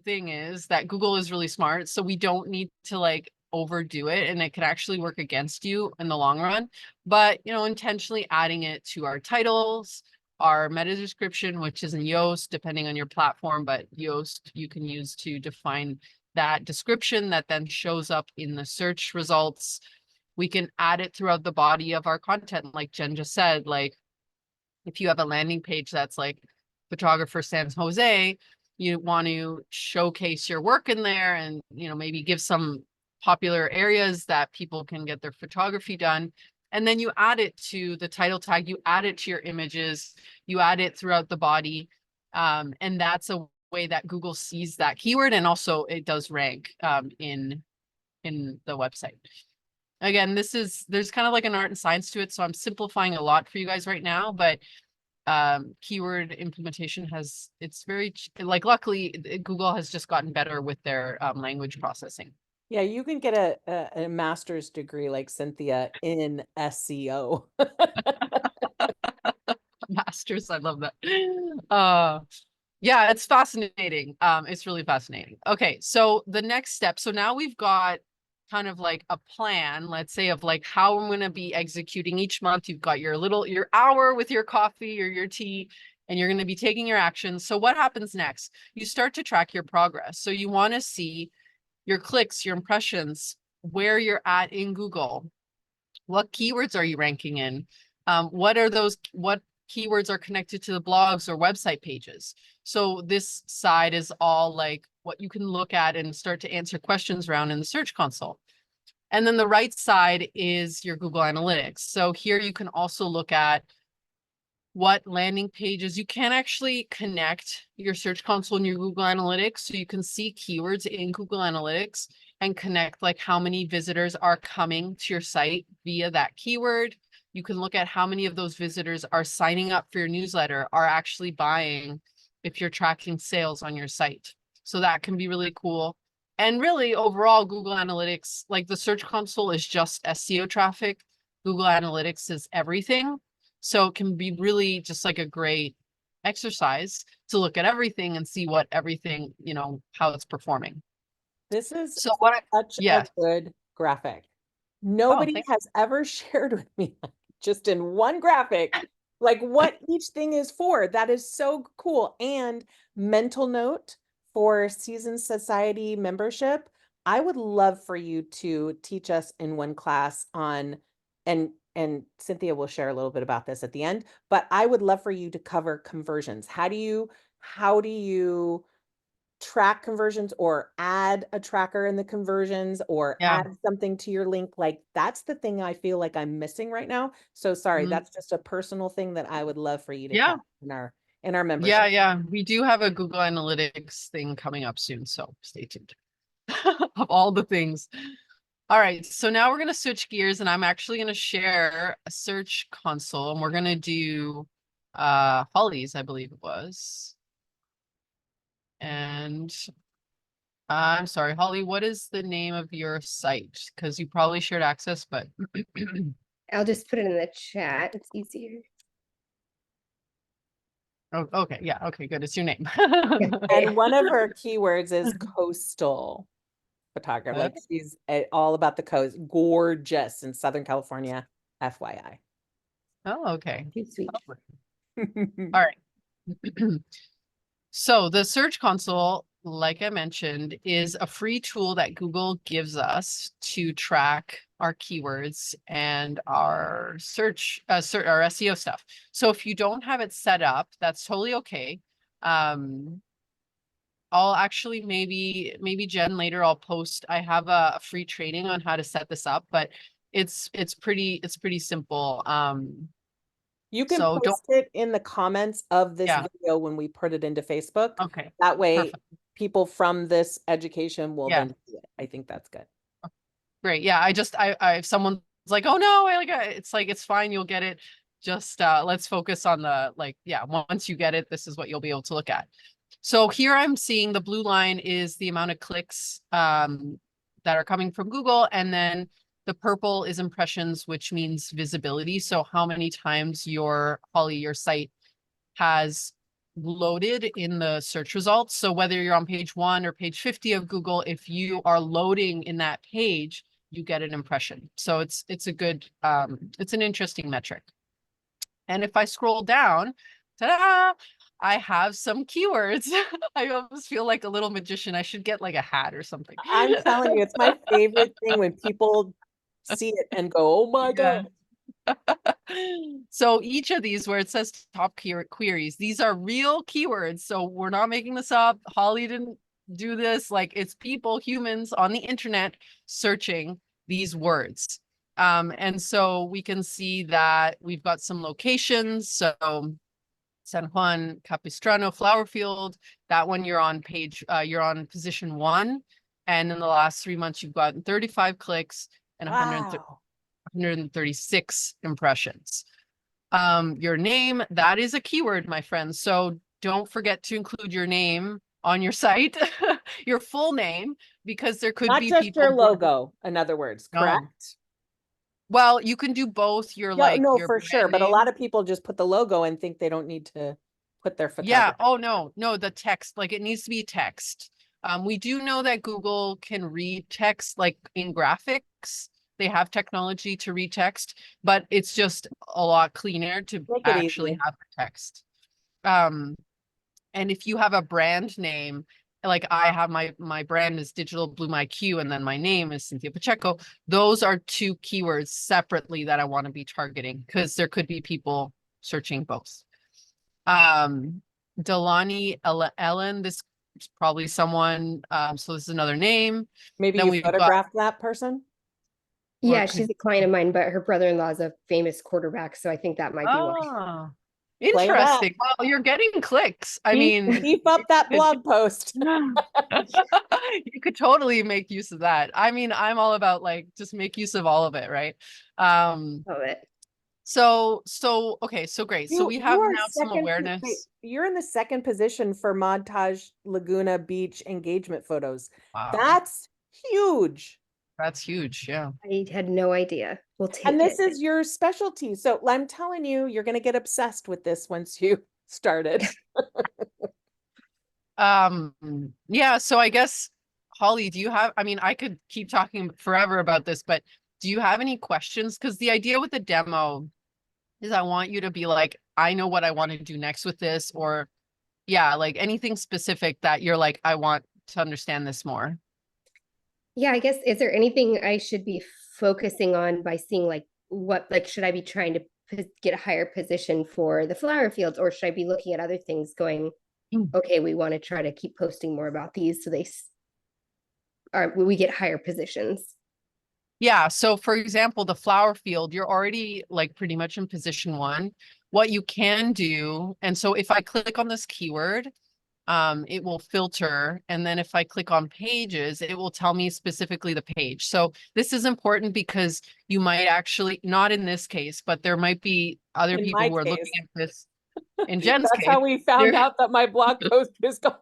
thing is that Google is really smart, so we don't need to like overdo it, and it could actually work against you in the long run. But you know, intentionally adding it to our titles, our meta description, which is in Yoast, depending on your platform, but Yoast you can use to define that description that then shows up in the search results. We can add it throughout the body of our content, like Jen just said. Like if you have a landing page that's like photographer San Jose, you want to showcase your work in there and, you know, maybe give some popular areas that people can get their photography done. And then you add it to the title tag, you add it to your images, you add it throughout the body. And that's a way that Google sees that keyword, and also it does rank in the website. Again, there's kind of like an art and science to it, so I'm simplifying a lot for you guys right now, but keyword implementation it's very like, luckily Google has just gotten better with their language processing. Yeah, you can get a master's degree like Cinthia in SEO. Masters, I love that. Yeah, it's fascinating. It's really fascinating. Okay, so the next step. So now we've got kind of like a plan, let's say, of like how I'm going to be executing each month. You've got your hour with your coffee or your tea, and you're going to be taking your actions. So what happens next? You start to track your progress. So you want to see your clicks, your impressions, where you're at in Google. What keywords are you ranking in? What keywords are connected to the blogs or website pages? So this side is all like what you can look at and start to answer questions around in the Search Console. And then the right side is your Google Analytics. So here you can also look at what landing pages. You can actually connect your Search Console and your Google Analytics, so you can see keywords in Google Analytics and connect like how many visitors are coming to your site via that keyword. You can look at how many of those visitors are signing up for your newsletter, are actually buying, if you're tracking sales on your site. So that can be really cool. And really overall, Google Analytics, like the Search Console is just SEO traffic. Google Analytics is everything. So it can be really just like a great exercise to look at everything and see what everything, you know, how it's performing. This is So what such a good graphic. Nobody has ever shared with me just in one graphic, like what each thing is for. That is so cool. And mental note for Seasoned Society membership, I would love for you to teach us in one class on, and Cinthia will share a little bit about this at the end, but I would love for you to cover conversions. How do you track conversions, or add a tracker in the conversions, or add something to your link? Like that's the thing I feel like I'm missing right now. So sorry, that's just a personal thing that I would love for you to tap in our membership. Yeah. We do have a Google Analytics thing coming up soon, so stay tuned. Of all the things. All right, so now we're going to switch gears, and I'm actually going to share a Search Console, and we're going to do Holly's, I believe it was. And I'm sorry, Holly, what is the name of your site? Because you probably shared access, but I'll just put it in the chat. It's easier. Oh, okay. Yeah. Okay, good. It's your name. And one of her keywords is coastal photographer. Like Okay. she's all about the coast. Gorgeous in Southern California, FYI. Oh, okay. Too sweet. All right. So the Search Console, like I mentioned, is a free tool that Google gives us to track our keywords and our our SEO stuff. So if you don't have it set up, that's totally okay. I'll actually maybe Jen later I'll post. I have a free training on how to set this up, but it's pretty simple. You can So don't post it in the comments of this yeah, video when we put it into Facebook. okay. That way, Perfect. people from this education will Yeah. then see it. I think that's good. Great. Yeah, I if someone's like, oh no, it's like it's fine, you'll get it. Just let's focus on the yeah, once you get it, this is what you'll be able to look at. So here I'm seeing the blue line is the amount of clicks that are coming from Google, and then the purple is impressions, which means visibility. So how many times your site has loaded in the search results. So whether you're on page 1 or page 50 of Google, if you are loading in that page, you get an impression. So it's a good it's an interesting metric. And if I scroll down, ta-da, I have some keywords. I almost feel like a little magician. I should get like a hat or something. I'm telling you, it's my favorite thing when people see it and go, oh my Yeah. God. So each of these where it says top queries, these are real keywords. So we're not making this up. Holly didn't do this. Like it's people, humans on the internet searching these words. And so we can see that we've got some locations. So San Juan Capistrano Flower Field, that one you're on you're on position 1. And in the last 3 months, you've gotten 35 clicks and 136 impressions. Your name, that is a keyword, my friends. So don't forget to include your name on your site, your full name, because there could Not be just people your logo, in other words, no. correct? Well, you can do both your Yeah, no, your for sure. brand But a name. lot of people just put the logo and think they don't need to put their Yeah. photography. Oh, no, the text, like it needs to be text. We do know that Google can read text like in graphics. They have technology to read text, but it's just a lot cleaner to Make it actually easy. have the text. And if you have a brand name, like I have my brand is Digital Bloom IQ, and then my name is Cinthia Pacheco. Those are 2 keywords separately that I want to be targeting because there could be people searching both. Delani Ellen, this is probably someone, so this is another name. Maybe Then you we've got, photographed that person? Yeah, could, she's a client of mine, but her brother-in-law is a famous quarterback, so I think that might be why. oh, Play it up. interesting. Well, you're getting clicks. I Beef, mean, beef up that blog post. you could totally make use of that. I mean, I'm all about like, just make use of all of it, right? Love it. So okay, so great. So we You have are now some wait, awareness. you're in the second position for Montage Laguna Beach engagement photos. Wow, That's huge. that's huge. Yeah. I had no idea. We'll And take this it. is your specialty. So I'm telling you, you're going to get obsessed with this once you started. Yeah, so I guess Holly, do you have, I mean, I could keep talking forever about this, but do you have any questions? Because the idea with the demo is I want you to be like, I know what I want to do next with this, or yeah, like anything specific that you're like, I want to understand this more. Yeah, I guess, is there anything I should be focusing on by seeing like should I be trying to get a higher position for the flower fields, or should I be looking at other things going, okay, we want to try to keep posting more about these so we get higher positions? Yeah, so for example, the flower field, you're already like pretty much in position 1. What you can do, and so if I click on this keyword, it will filter. And then if I click on pages, it will tell me specifically the page. So this is important because you might actually, not in this case, but there might be other In people my who are case. looking at this. In Jen's That's case, how we found out that my blog post is gone.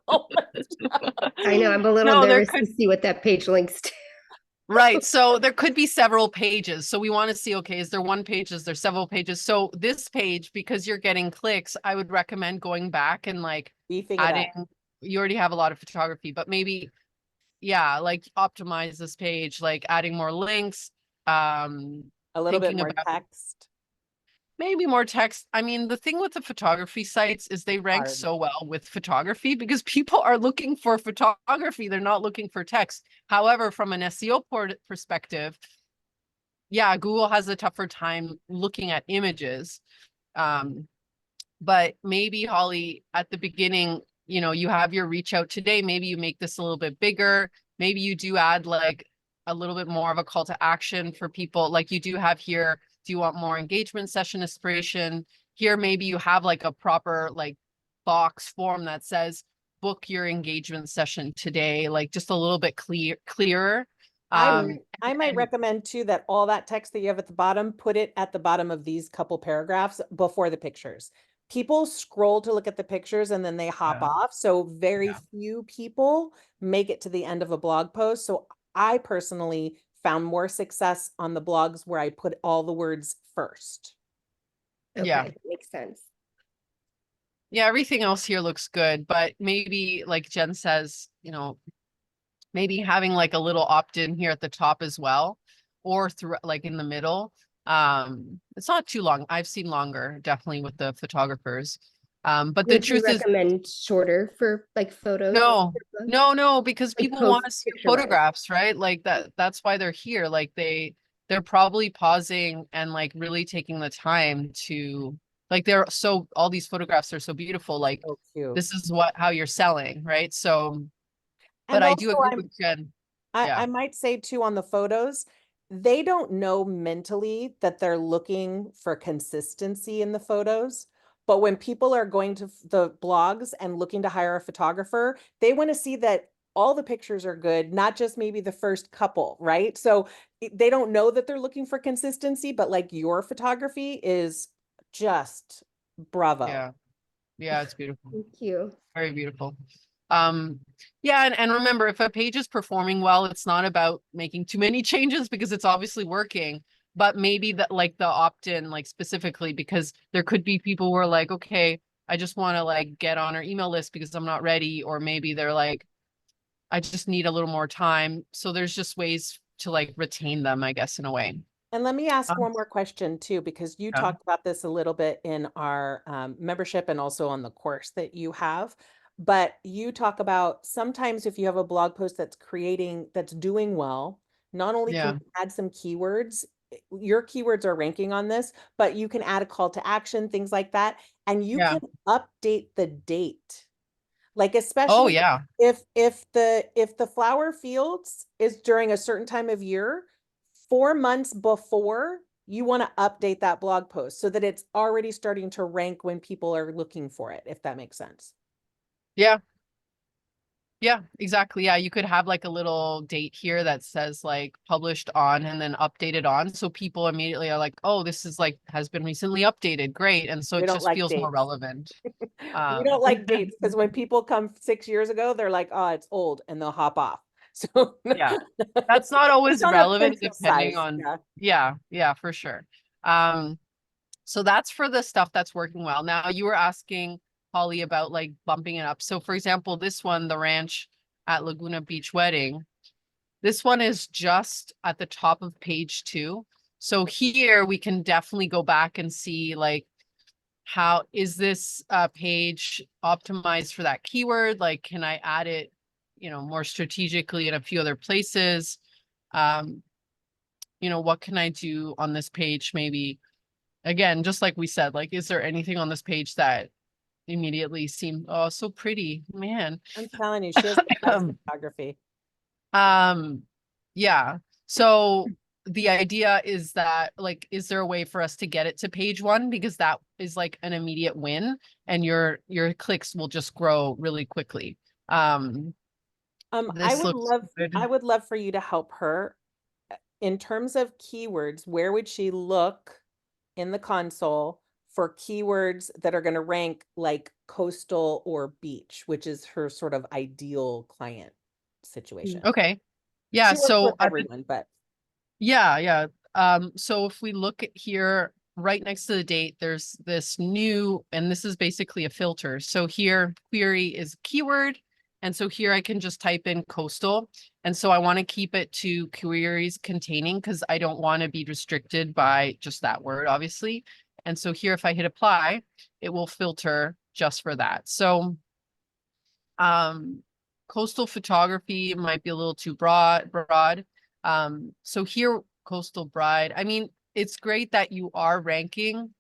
I know, I'm a little no, there nervous could to see what that page links to. Right. So there could be several pages. So we want to see, okay, is there one page? Is there several pages? So this page, because you're getting clicks, I would recommend going back and like Beefing it adding, up you already have a lot of photography, but maybe, yeah, like optimize this page, like adding more links, a little bit thinking more about text. maybe more text. I mean, the thing with the photography sites is they rank Hard. so well with photography because people are looking for photography. They're not looking for text. However, from an SEO perspective, yeah, Google has a tougher time looking at images. But maybe Holly, at the beginning, you know, you have your reach out today. Maybe you make this a little bit bigger. Maybe you do add like a little bit more of a call to action for people. Like you do have here, do you want more engagement session inspiration? Here, maybe you have like a proper like box form that says book your engagement session today, like just a little bit clearer. I might And recommend too that all that text that you have at the bottom, put it at the bottom of these couple paragraphs before the pictures. People scroll to look at the pictures and then they hop off. So very few people make it to the end of a blog post. So I personally found more success on the blogs where I put all the words first. Okay, yeah. makes sense. Yeah, everything else here looks good, but maybe like Jen says, you know, maybe having like a little opt-in here at the top as well, or through like in the middle. It's not too long. I've seen longer, definitely with the photographers. But the Would you truth is, recommend shorter for like photos? no, no, because Like people want post to see picture wise. photographs, right? Like that's why they're here. Like they're probably pausing and like really taking the time to like they're so all these photographs are so beautiful. Like So cute. this is how you're selling, right? So, but And I do also agree with Jen. Yeah. I might say too on the photos, they don't know mentally that they're looking for consistency in the photos. But when people are going to the blogs and looking to hire a photographer, they want to see that all the pictures are good, not just maybe the first couple, right? So they don't know that they're looking for consistency, but like your photography is just bravo. Yeah. Yeah, it's beautiful. Thank you. Very beautiful. Yeah, and remember, if a page is performing well, it's not about making too many changes because it's obviously working, but maybe that like the opt-in, like specifically, because there could be people who are like, okay, I just want to like get on our email list because I'm not ready, or maybe they're like, I just need a little more time. So there's just ways to like retain them, I guess, in a way. And let me ask Um, one more question too, because you yeah. talked about this a little bit in our membership and also on the course that you have. But you talk about sometimes if you have a blog post that's doing well, not only can Yeah. you add some keywords, your keywords are ranking on this, but you can add a call to action, things like that. And you Yeah. can update the date. Like Oh, especially yeah. if the flower fields is during a certain time of year, 4 months before, you want to update that blog post so that it's already starting to rank when people are looking for it, if that makes sense. Yeah. Yeah, exactly. Yeah, you could have like a little date here that says like published on and then updated on. So people immediately are like, oh, this is like has been recently updated. Great. And so We it don't just like feels more dates. relevant. We don't like dates because when people come 6 years ago, they're like, oh, it's old, and they'll hop off. So Yeah, that's not it's always on the relevant pencil depending size. on, Yeah. yeah, for sure. So that's for the stuff that's working well. Now you were asking Holly about like bumping it up. So for example, this one, the ranch at Laguna Beach Wedding, this one is just at the top of page 2. So here we can definitely go back and see like, how is this page optimized for that keyword? Like, can I add it, you know, more strategically in a few other places? You know, what can I do on this page? Maybe, again, just like we said, like, is there anything on this page that immediately seemed, oh, so pretty, man? I'm telling you, she has the best photography. Um, yeah. So the idea is that like, is there a way for us to get it to page 1? Because that is like an immediate win and your clicks will just grow really quickly. This looks good. I would love for you to help her in terms of keywords. Where would she look in the console for keywords that are going to rank like coastal or beach, which is her sort of ideal client situation? Okay. Yeah, She works so with everyone, but yeah. So if we look at here, right next to the date, there's this new, and this is basically a filter. So here, query is keyword. And so here I can just type in coastal. And so I want to keep it to queries containing because I don't want to be restricted by just that word, obviously. And so here, if I hit apply, it will filter just for that. So coastal photography might be a little too broad. So here, coastal bride, I mean, it's great that you are ranking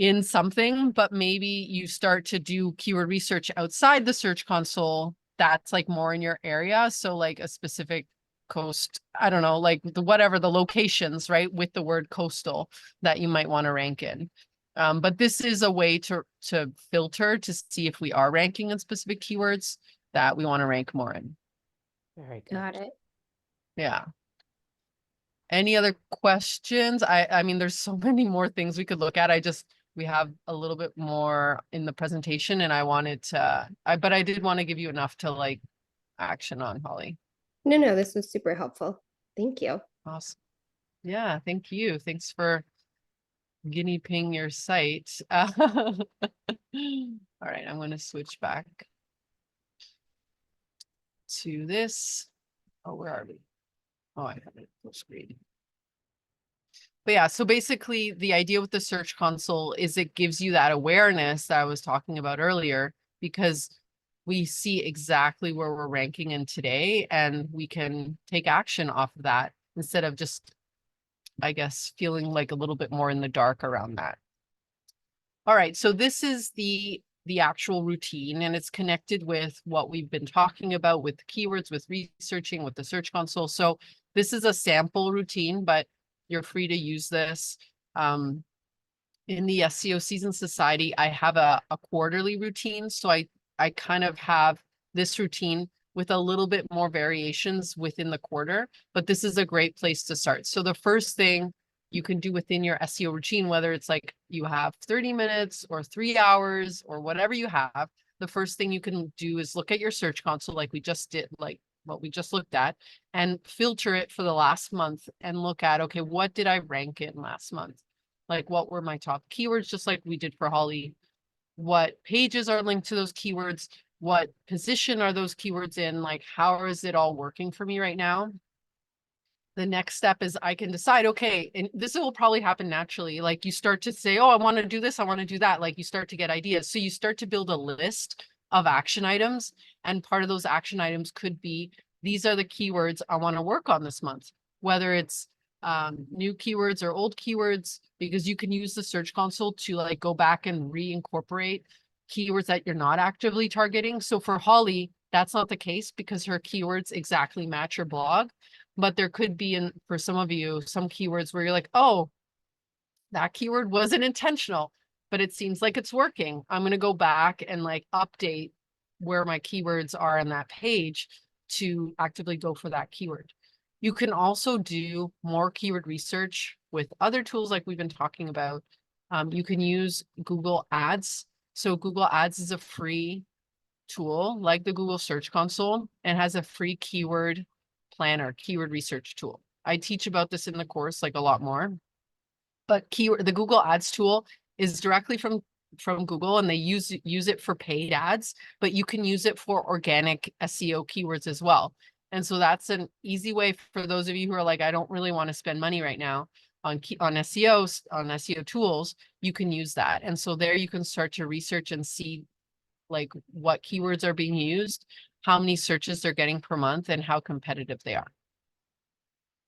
in something, but maybe you start to do keyword research outside the search console that's like more in your area. So like a specific coast, I don't know, like whatever the locations, right, with the word coastal that you might want to rank in. But this is a way to filter to see if we are ranking in specific keywords that we want to rank more in. very good. Got it. Yeah. Any other questions? I mean, there's so many more things we could look at. We have a little bit more in the presentation and I wanted to, but I did want to give you enough to like action on, Holly. No, this was super helpful. Thank you. Awesome. Yeah, thank you. Thanks for guinea pigging your site. All right, I'm going to switch back to this. Oh, where are we? Oh, I have it full screen. But yeah, so basically the idea with the search console is it gives you that awareness that I was talking about earlier, because we see exactly where we're ranking in today and we can take action off of that instead of just, I guess, feeling like a little bit more in the dark around that. All right, so this is the actual routine and it's connected with what we've been talking about with keywords, with researching, with the search console. So this is a sample routine, but you're free to use this. In the SEO Season Society, I have a quarterly routine. So I kind of have this routine with a little bit more variations within the quarter, but this is a great place to start. So the first thing you can do within your SEO routine, whether it's like you have 30 minutes or 3 hours or whatever you have, the first thing you can do is look at your search console like we just did, like what we just looked at, and filter it for the last month and look at, okay, what did I rank in last month? Like what were my top keywords, just like we did for Holly? What pages are linked to those keywords? What position are those keywords in? Like, how is it all working for me right now? The next step is I can decide, okay, and this will probably happen naturally. Like you start to say, oh, I want to do this, I want to do that. Like you start to get ideas. So you start to build a list of action items. And part of those action items could be, these are the keywords I want to work on this month, whether it's new keywords or old keywords, because you can use the search console to like go back and reincorporate keywords that you're not actively targeting. So for Holly, that's not the case because her keywords exactly match your blog. But there could be, for some of you, some keywords where you're like, oh, that keyword wasn't intentional, but it seems like it's working. I'm going to go back and like update where my keywords are on that page to actively go for that keyword. You can also do more keyword research with other tools like we've been talking about. You can use Google Ads. So Google Ads is a free tool like the Google Search Console and has a free keyword planner, keyword research tool. I teach about this in the course, like a lot more. But the Google Ads tool is directly from Google and they use it for paid ads, but you can use it for organic SEO keywords as well. And so that's an easy way for those of you who are like, I don't really want to spend money right now on SEO tools, you can use that. And so there you can start to research and see like what keywords are being used, how many searches they're getting per month, and how competitive they are.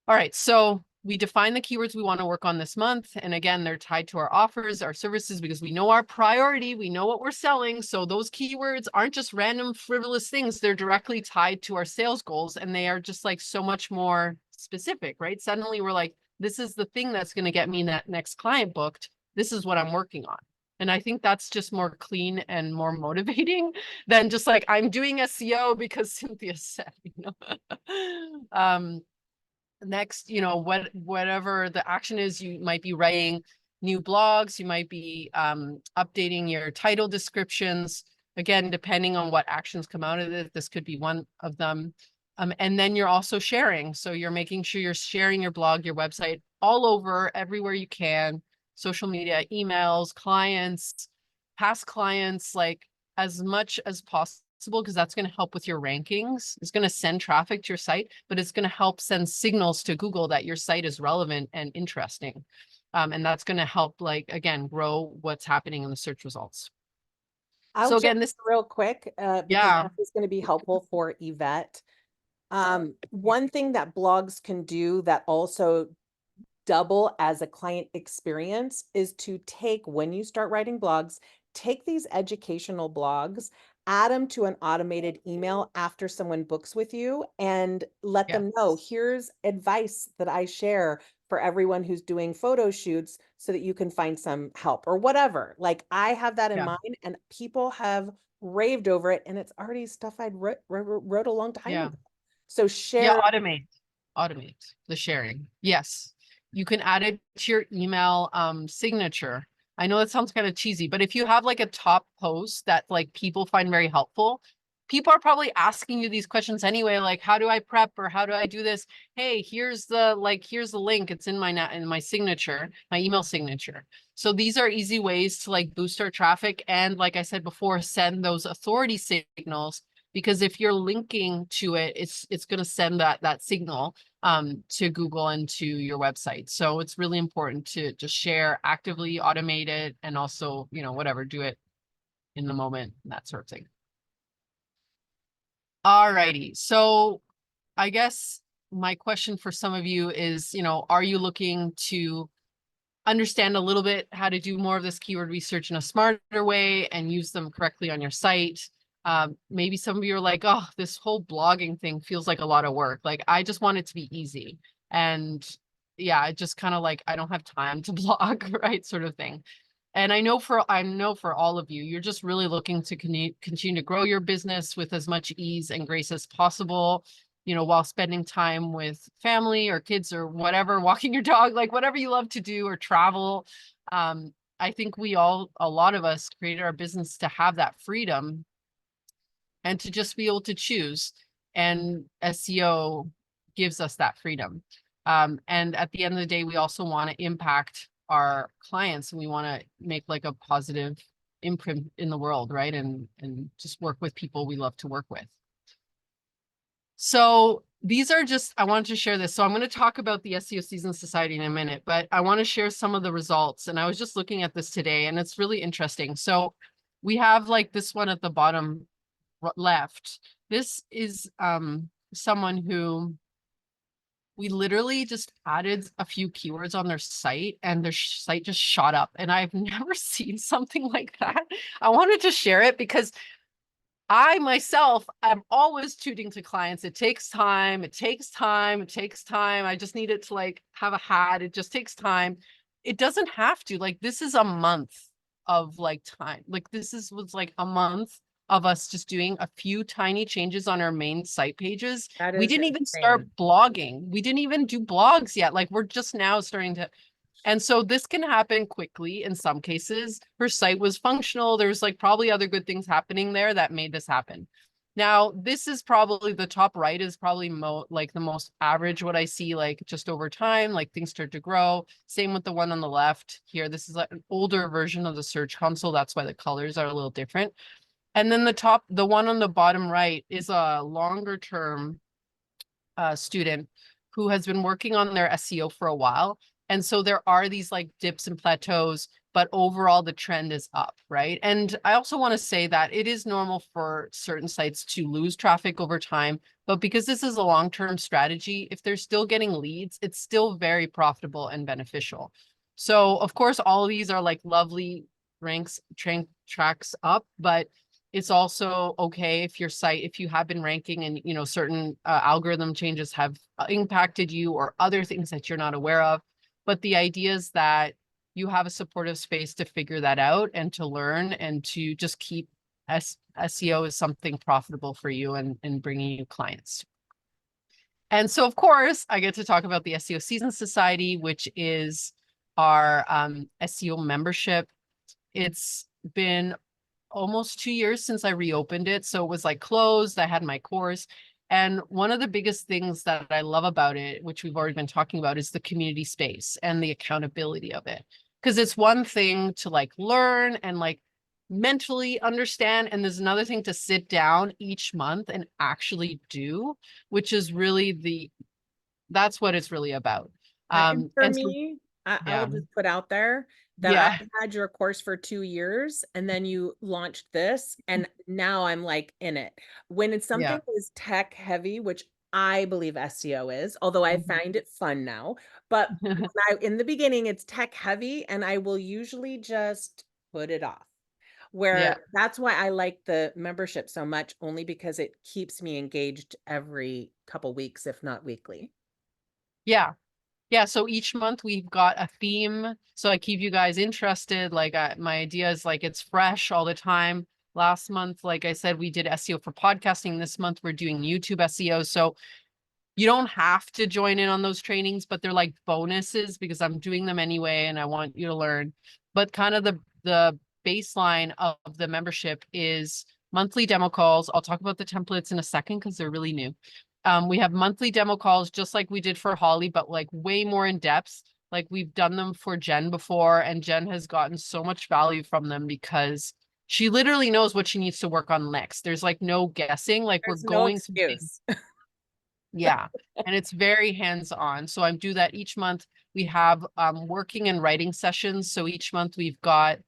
All right, so we define the keywords we want to work on this month. And again, they're tied to our offers, our services, because we know our priority, we know what we're selling. So those keywords aren't just random frivolous things. They're directly tied to our sales goals and they are just like so much more specific, right? Suddenly we're like, this is the thing that's going to get me that next client booked. This is what I'm working on. And I think that's just more clean and more motivating than just like, I'm doing SEO because Cinthia said, next, whatever the action is, you might be writing new blogs, you might be updating your title descriptions. Again, depending on what actions come out of it, this could be one of them. And then you're also sharing. So you're making sure you're sharing your blog, your website all over, everywhere you can, social media, emails, clients, past clients, like as much as possible, because that's going to help with your rankings. It's going to send traffic to your site, but it's going to help send signals to Google that your site is relevant and interesting. And that's going to help, like, again, grow what's happening in the search results. I'll So jump again, this, real quick because yeah, this is going to be helpful for Yvette. One thing that blogs can do that also double as a client experience is to take, when you start writing blogs, take these educational blogs, add them to an automated email after someone books with you, and let yeah, them know, here's advice that I share for everyone who's doing photo shoots so that you can find some help or whatever. Like, I have that in yeah, mind, and people have raved over it, and it's already stuff I'd wrote a long time yeah. ago. So Yeah, share. automate the sharing. Yes. You can add it to your email signature. I know that sounds kind of cheesy, but if you have like a top post that like people find very helpful, people are probably asking you these questions anyway, like how do I prep or how do I do this? Hey, here's the link. It's in my signature, my email signature. So these are easy ways to like boost our traffic and, like I said before, send those authority signals, because if you're linking to it, it's going to send that signal to Google and to your website. So it's really important to just share, actively automate it, and also, whatever, do it in the moment, that sort of thing. All righty. So I guess my question for some of you is, are you looking to understand a little bit how to do more of this keyword research in a smarter way and use them correctly on your site? Maybe some of you are like, oh, this whole blogging thing feels like a lot of work. Like, I just want it to be easy. And yeah, I just kind of like, I don't have time to blog, right? Sort of thing. And I know for all of you, you're just really looking to continue to grow your business with as much ease and grace as possible, while spending time with family or kids or whatever, walking your dog, like whatever you love to do, or travel. I think a lot of us created our business to have that freedom and to just be able to choose. And SEO gives us that freedom. And at the end of the day, we also want to impact our clients, and we want to make like a positive imprint in the world, right? And just work with people we love to work with. So these are just, I wanted to share this. So I'm going to talk about the SEO Season Society in a minute, but I want to share some of the results. And I was just looking at this today, and it's really interesting. So we have like this one at the bottom left. This is someone who we literally just added a few keywords on their site, and their site just shot up. And I've never seen something like that. I wanted to share it because I myself am always tooting to clients. It takes time. It takes time. It takes time. I just need it to like have a hat. It just takes time. It doesn't have to. Like, this is a month of like time. Like, was like a month of us just doing a few tiny changes on our main site pages. That We is didn't even insane. start blogging. We didn't even do blogs yet. Like, we're just now starting to. And so this can happen quickly in some cases. Her site was functional. There's like probably other good things happening there that made this happen. Now, this is probably the top right is probably like the most average what I see, like just over time, like things start to grow. Same with the one on the left here. This is like an older version of the Search Console. That's why the colors are a little different. And then the one on the bottom right is a longer term student who has been working on their SEO for a while. And so there are these like dips and plateaus, but overall the trend is up, right? And I also want to say that it is normal for certain sites to lose traffic over time, but because this is a long-term strategy, if they're still getting leads, it's still very profitable and beneficial. So of course, all of these are like lovely tracks up, but it's also okay if your site, if you have been ranking and, certain algorithm changes have impacted you or other things that you're not aware of. But the idea is that you have a supportive space to figure that out and to learn and to just keep SEO is something profitable for you and bringing you clients. And so, of course, I get to talk about the SEO Season Society, which is our SEO membership. It's been almost 2 years since I reopened it. So it was like closed. I had my course. And one of the biggest things that I love about it, which we've already been talking about, is the community space and the accountability of it. Because it's one thing to like learn and like mentally understand, and there's another thing to sit down each month and actually do, which is really that's what it's really about. And for And so, me, I will yeah, just put out there that I yeah, had your course for 2 years and then you launched this, and now I'm like in it. When it's yeah. something that is tech heavy, which I believe SEO is, although I Mhm. find it fun now, but when in the beginning it's tech heavy and I will usually just put it off. Yeah, Where that's why I like the membership so much, only because it keeps me engaged every couple weeks, if not weekly. yeah. Yeah, so each month we've got a theme. So I keep you guys interested. Like my idea is like it's fresh all the time. Last month, like I said, we did SEO for podcasting. This month we're doing YouTube SEO. So you don't have to join in on those trainings, but they're like bonuses because I'm doing them anyway and I want you to learn. But kind of the baseline of the membership is monthly demo calls. I'll talk about the templates in a second because they're really new. We have monthly demo calls just like we did for Holly, but like way more in depth. Like we've done them for Jen before, and Jen has gotten so much value from them because she literally knows what she needs to work on next. There's like no guessing. Like we're There's no going through things. excuse. Yeah, and it's very hands-on. So I do that each month. We have working and writing sessions. So each month we've got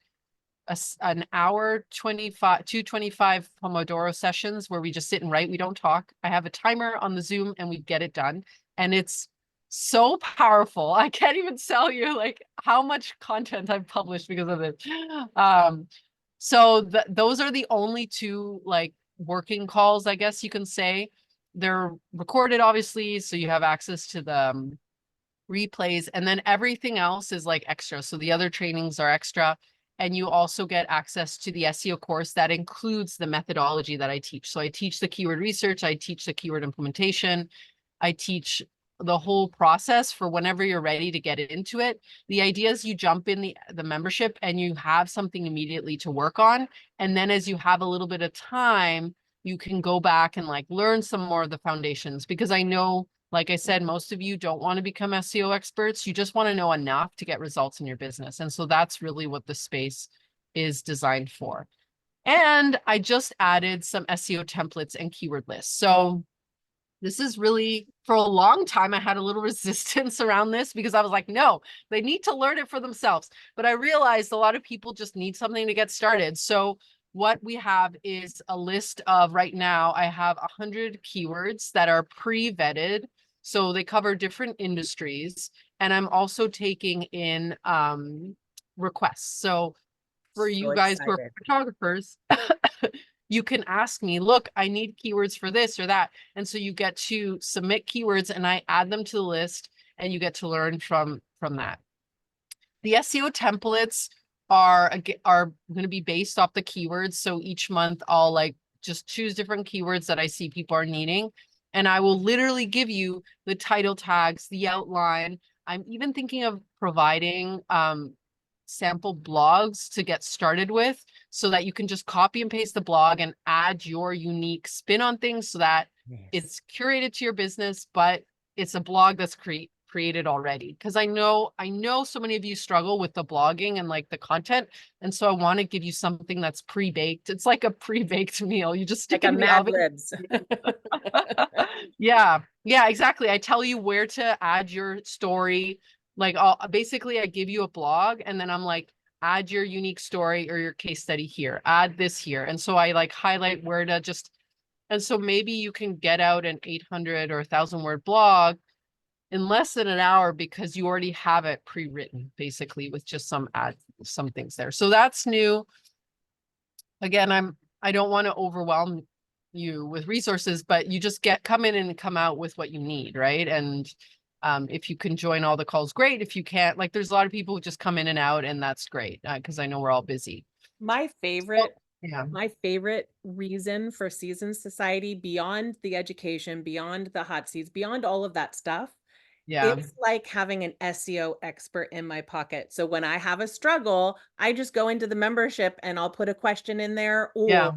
an hour 225 Pomodoro sessions where we just sit and write. We don't talk. I have a timer on the Zoom and we get it done. And it's so powerful. I can't even tell you like how much content I've published because of it. So those are the only two like working calls, I guess you can say. They're recorded, obviously, so you have access to the replays, and then everything else is like extra. So the other trainings are extra, and you also get access to the SEO course that includes the methodology that I teach. So I teach the keyword research, I teach the keyword implementation, I teach the whole process for whenever you're ready to get into it. The idea is you jump in the membership and you have something immediately to work on. And then as you have a little bit of time, you can go back and like learn some more of the foundations, because I know, like I said, most of you don't want to become SEO experts. You just want to know enough to get results in your business. And so that's really what the space is designed for. And I just added some SEO templates and keyword lists. So this is really, for a long time, I had a little resistance around this because I was like, no, they need to learn it for themselves. But I realized a lot of people just need something to get started. So what we have is a list of, right now, I have 100 keywords that are pre-vetted. So they cover different industries. And I'm also taking in requests. So for So you guys who are excited. photographers, you can ask me, look, I need keywords for this or that. And so you get to submit keywords and I add them to the list and you get to learn from that. The SEO templates are going to be based off the keywords. So each month I'll like just choose different keywords that I see people are needing. And I will literally give you the title tags, the outline. I'm even thinking of providing sample blogs to get started with, so that you can just copy and paste the blog and add your unique spin on things so that Yes. it's curated to your business, but it's a blog that's created already. Because I know so many of you struggle with the blogging and like the content. And so I want to give you something that's pre-baked. It's like a pre-baked meal. You just stick Like it a in the Mad oven. Libs. Yeah, exactly. I tell you where to add your story. Like basically I give you a blog and then I'm like, add your unique story or your case study here, add this here. And so I like highlight where to just, and so maybe you can get out an 800 or 1,000 word blog in less than an hour because you already have it pre-written, basically, with just some things there. So that's new. Again, I don't want to overwhelm you with resources, but you just come in and come out with what you need, right? And if you can join all the calls, great. If you can't, like there's a lot of people who just come in and out, and that's great because I know we're all busy. My So, favorite yeah. My favorite reason for Seasoned Society, beyond the education, beyond the hot seats, beyond all of that stuff, Yeah. it's like having an SEO expert in my pocket. So when I have a struggle, I just go into the membership and I'll put a question in there or Yeah.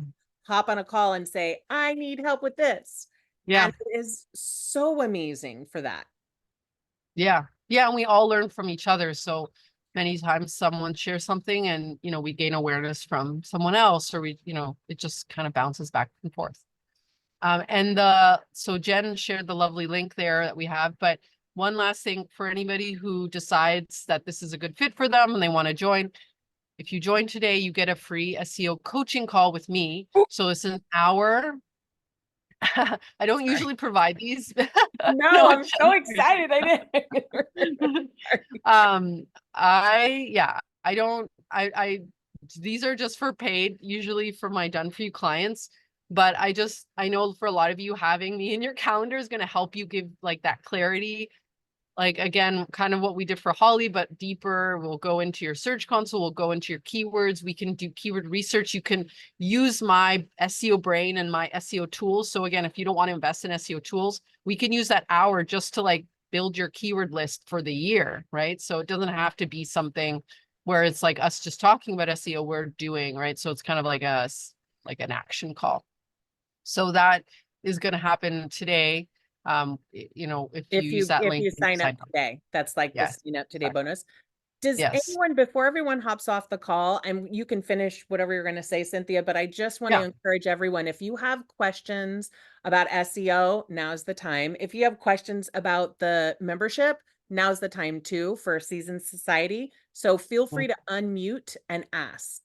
hop on a call and say, I need help with this. Yeah. And it is so amazing for that. Yeah. Yeah. And we all learn from each other. So many times someone shares something and, you know, we gain awareness from someone else, or we, you know, it just kind of bounces back and forth. So Jen shared the lovely link there that we have, but one last thing for anybody who decides that this is a good fit for them and they want to join. If you join today, you get a free SEO coaching call with me. So it's an hour. I don't usually provide these. No, No, I'm so excited. I didn't. I don't, these are just for paid, usually for my done for you clients. But I know for a lot of you, having me in your calendar is going to help you give like that clarity. Like, again, kind of what we did for Holly, but deeper. We'll go into your search console, we'll go into your keywords. We can do keyword research. You can use my SEO brain and my SEO tools. So again, if you don't want to invest in SEO tools, we can use that hour just to like build your keyword list for the year, right? So it doesn't have to be something where it's like us just talking about SEO, we're doing, right? So it's kind of like an action call. So that is going to happen today. You know, if you use that link, sign up today, that's like the yes, sign up today bonus. Does yes, anyone, before everyone hops off the call, and you can finish whatever you're going to say, Cynthia, but I just want to yeah. encourage everyone, if you have questions about SEO, now's the time. If you have questions about the membership, now's the time too, for Seasoned Society. So feel free to unmute and ask.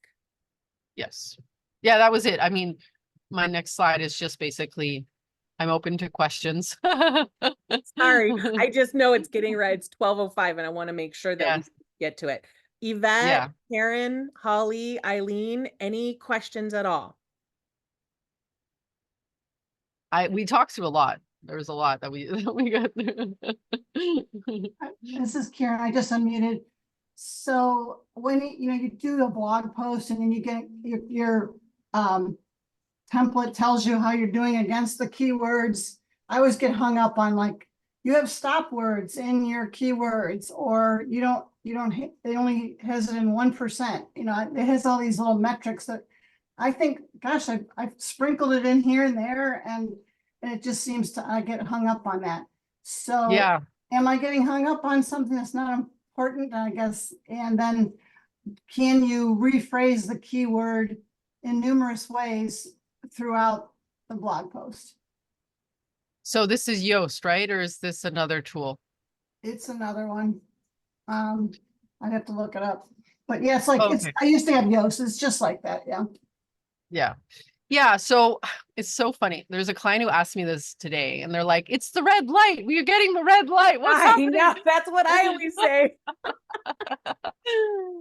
Yes. Yeah, that was it. I mean, my next slide is just basically, I'm open to questions. Sorry, I just know it's getting right. It's 12:05 and I want to make sure that we Yes. get to it. Yvette, Yeah. Karen, Holly, Eileen, any questions at all? We talked to a lot. There was a lot that we got through. This is Karen. I just unmuted. So when you do a blog post and then you get your template tells you how you're doing against the keywords. I always get hung up on like you have stop words in your keywords, or you don't hit, it only has it in 1%. You know, it has all these little metrics that I think, gosh, I've sprinkled it in here and there, and it just seems to, I get hung up on that. So Yeah. am I getting hung up on something that's not important, I guess? And then can you rephrase the keyword in numerous ways throughout the blog post? So this is Yoast, right? Or is this another tool? It's another one. I'd have to look it up. But yeah, it's like, Oh, it's, okay. I used to have Yoast. It's just like that. Yeah. Yeah. Yeah. So it's so funny. There's a client who asked me this today and they're like, it's the red light. We're getting the red light. What's happening? know, that's what I always say.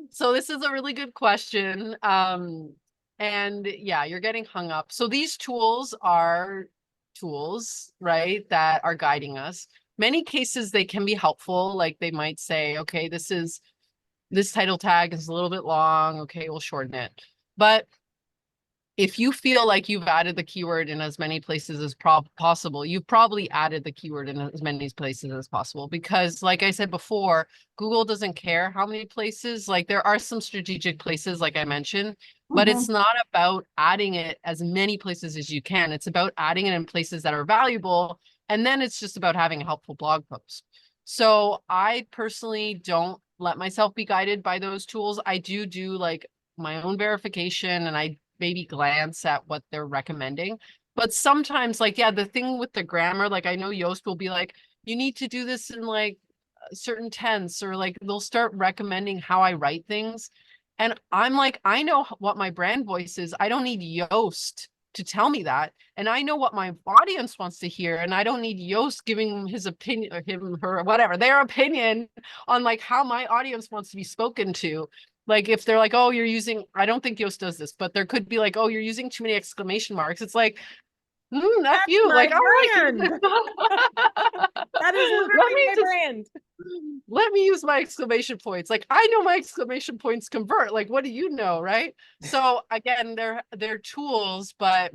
So this is a really good question. And yeah, you're getting hung up. So these tools are tools, right, that are guiding us. Many cases they can be helpful. Like they might say, okay, this title tag is a little bit long. Okay, we'll shorten it. But if you feel like you've added the keyword in as many places as possible, you've probably added the keyword in as many places as possible, because like I said before, Google doesn't care how many places. Like there are some strategic places, like I mentioned, but it's not about adding it as many places as you can. It's about adding it in places that are valuable. And then it's just about having a helpful blog post. So I personally don't let myself be guided by those tools. I do like my own verification, and I maybe glance at what they're recommending. But sometimes, like, yeah, the thing with the grammar, like I know Yoast will be like, you need to do this in like a certain tense, or like they'll start recommending how I write things. And I'm like, I know what my brand voice is. I don't need Yoast to tell me that. And I know what my audience wants to hear. And I don't need Yoast giving his opinion, or him, her, whatever, their opinion on like how my audience wants to be spoken to. Like if they're like, oh, you're using, I don't think Yoast does this, but there could be like, oh, you're using too many exclamation marks. It's like, F you. My Like, all brand. right. That is Let literally me my brand. let me use my exclamation points. Like I know my exclamation points convert. Like, what do you know, right? So again, they're tools, but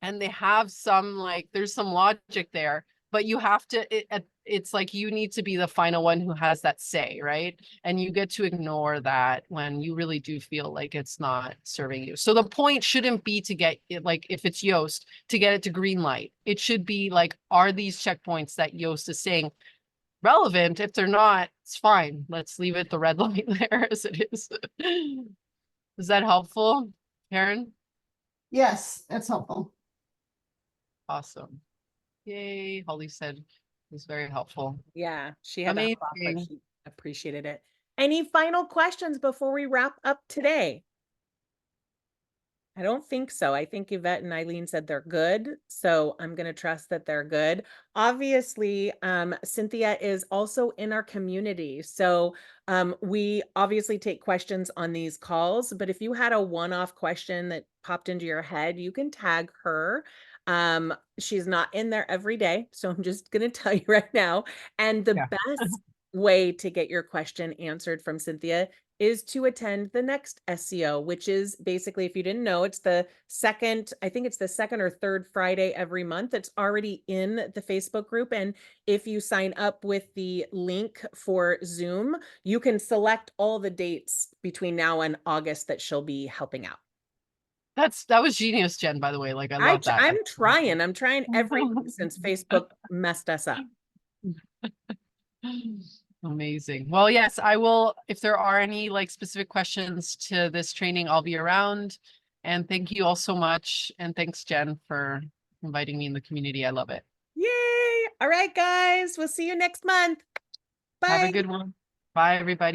and they have some like there's some logic there, but you have to it's like you need to be the final one who has that say, right? And you get to ignore that when you really do feel like it's not serving you. So the point shouldn't be to get it, like if it's Yoast, to get it to green light. It should be like, are these checkpoints that Yoast is saying relevant? If they're not, it's fine. Let's leave it the red light there as it is. Is that helpful, Karen? Yes, that's helpful. Awesome. Yay. Holly said it was very helpful. Yeah, she had to hop off, but Amazing. she appreciated it. Any final questions before we wrap up today? I don't think so. I think Yvette and Eileen said they're good. So I'm going to trust that they're good. Obviously, Cinthia is also in our community. So we obviously take questions on these calls, but if you had a one-off question that popped into your head, you can tag her. She's not in there every day. So I'm just going to tell you right now. And the best way to get your question answered from Cinthia is to attend the next SEO, which is basically, if you didn't know, it's the second, I think it's the second or third Friday every month. It's already in the Facebook group. And if you sign up with the link for Zoom, you can select all the dates between now and August that she'll be helping out. That was genius, Jen, by the way. Like, I love that. I'm trying every week since Facebook messed us up. Amazing. Well, yes, I will. If there are any like specific questions to this training, I'll be around. And thank you all so much. And thanks, Jen, for inviting me in the community. I love it. Yay. All right, guys. We'll see you next month. Bye. Have a good one. Bye, everybody.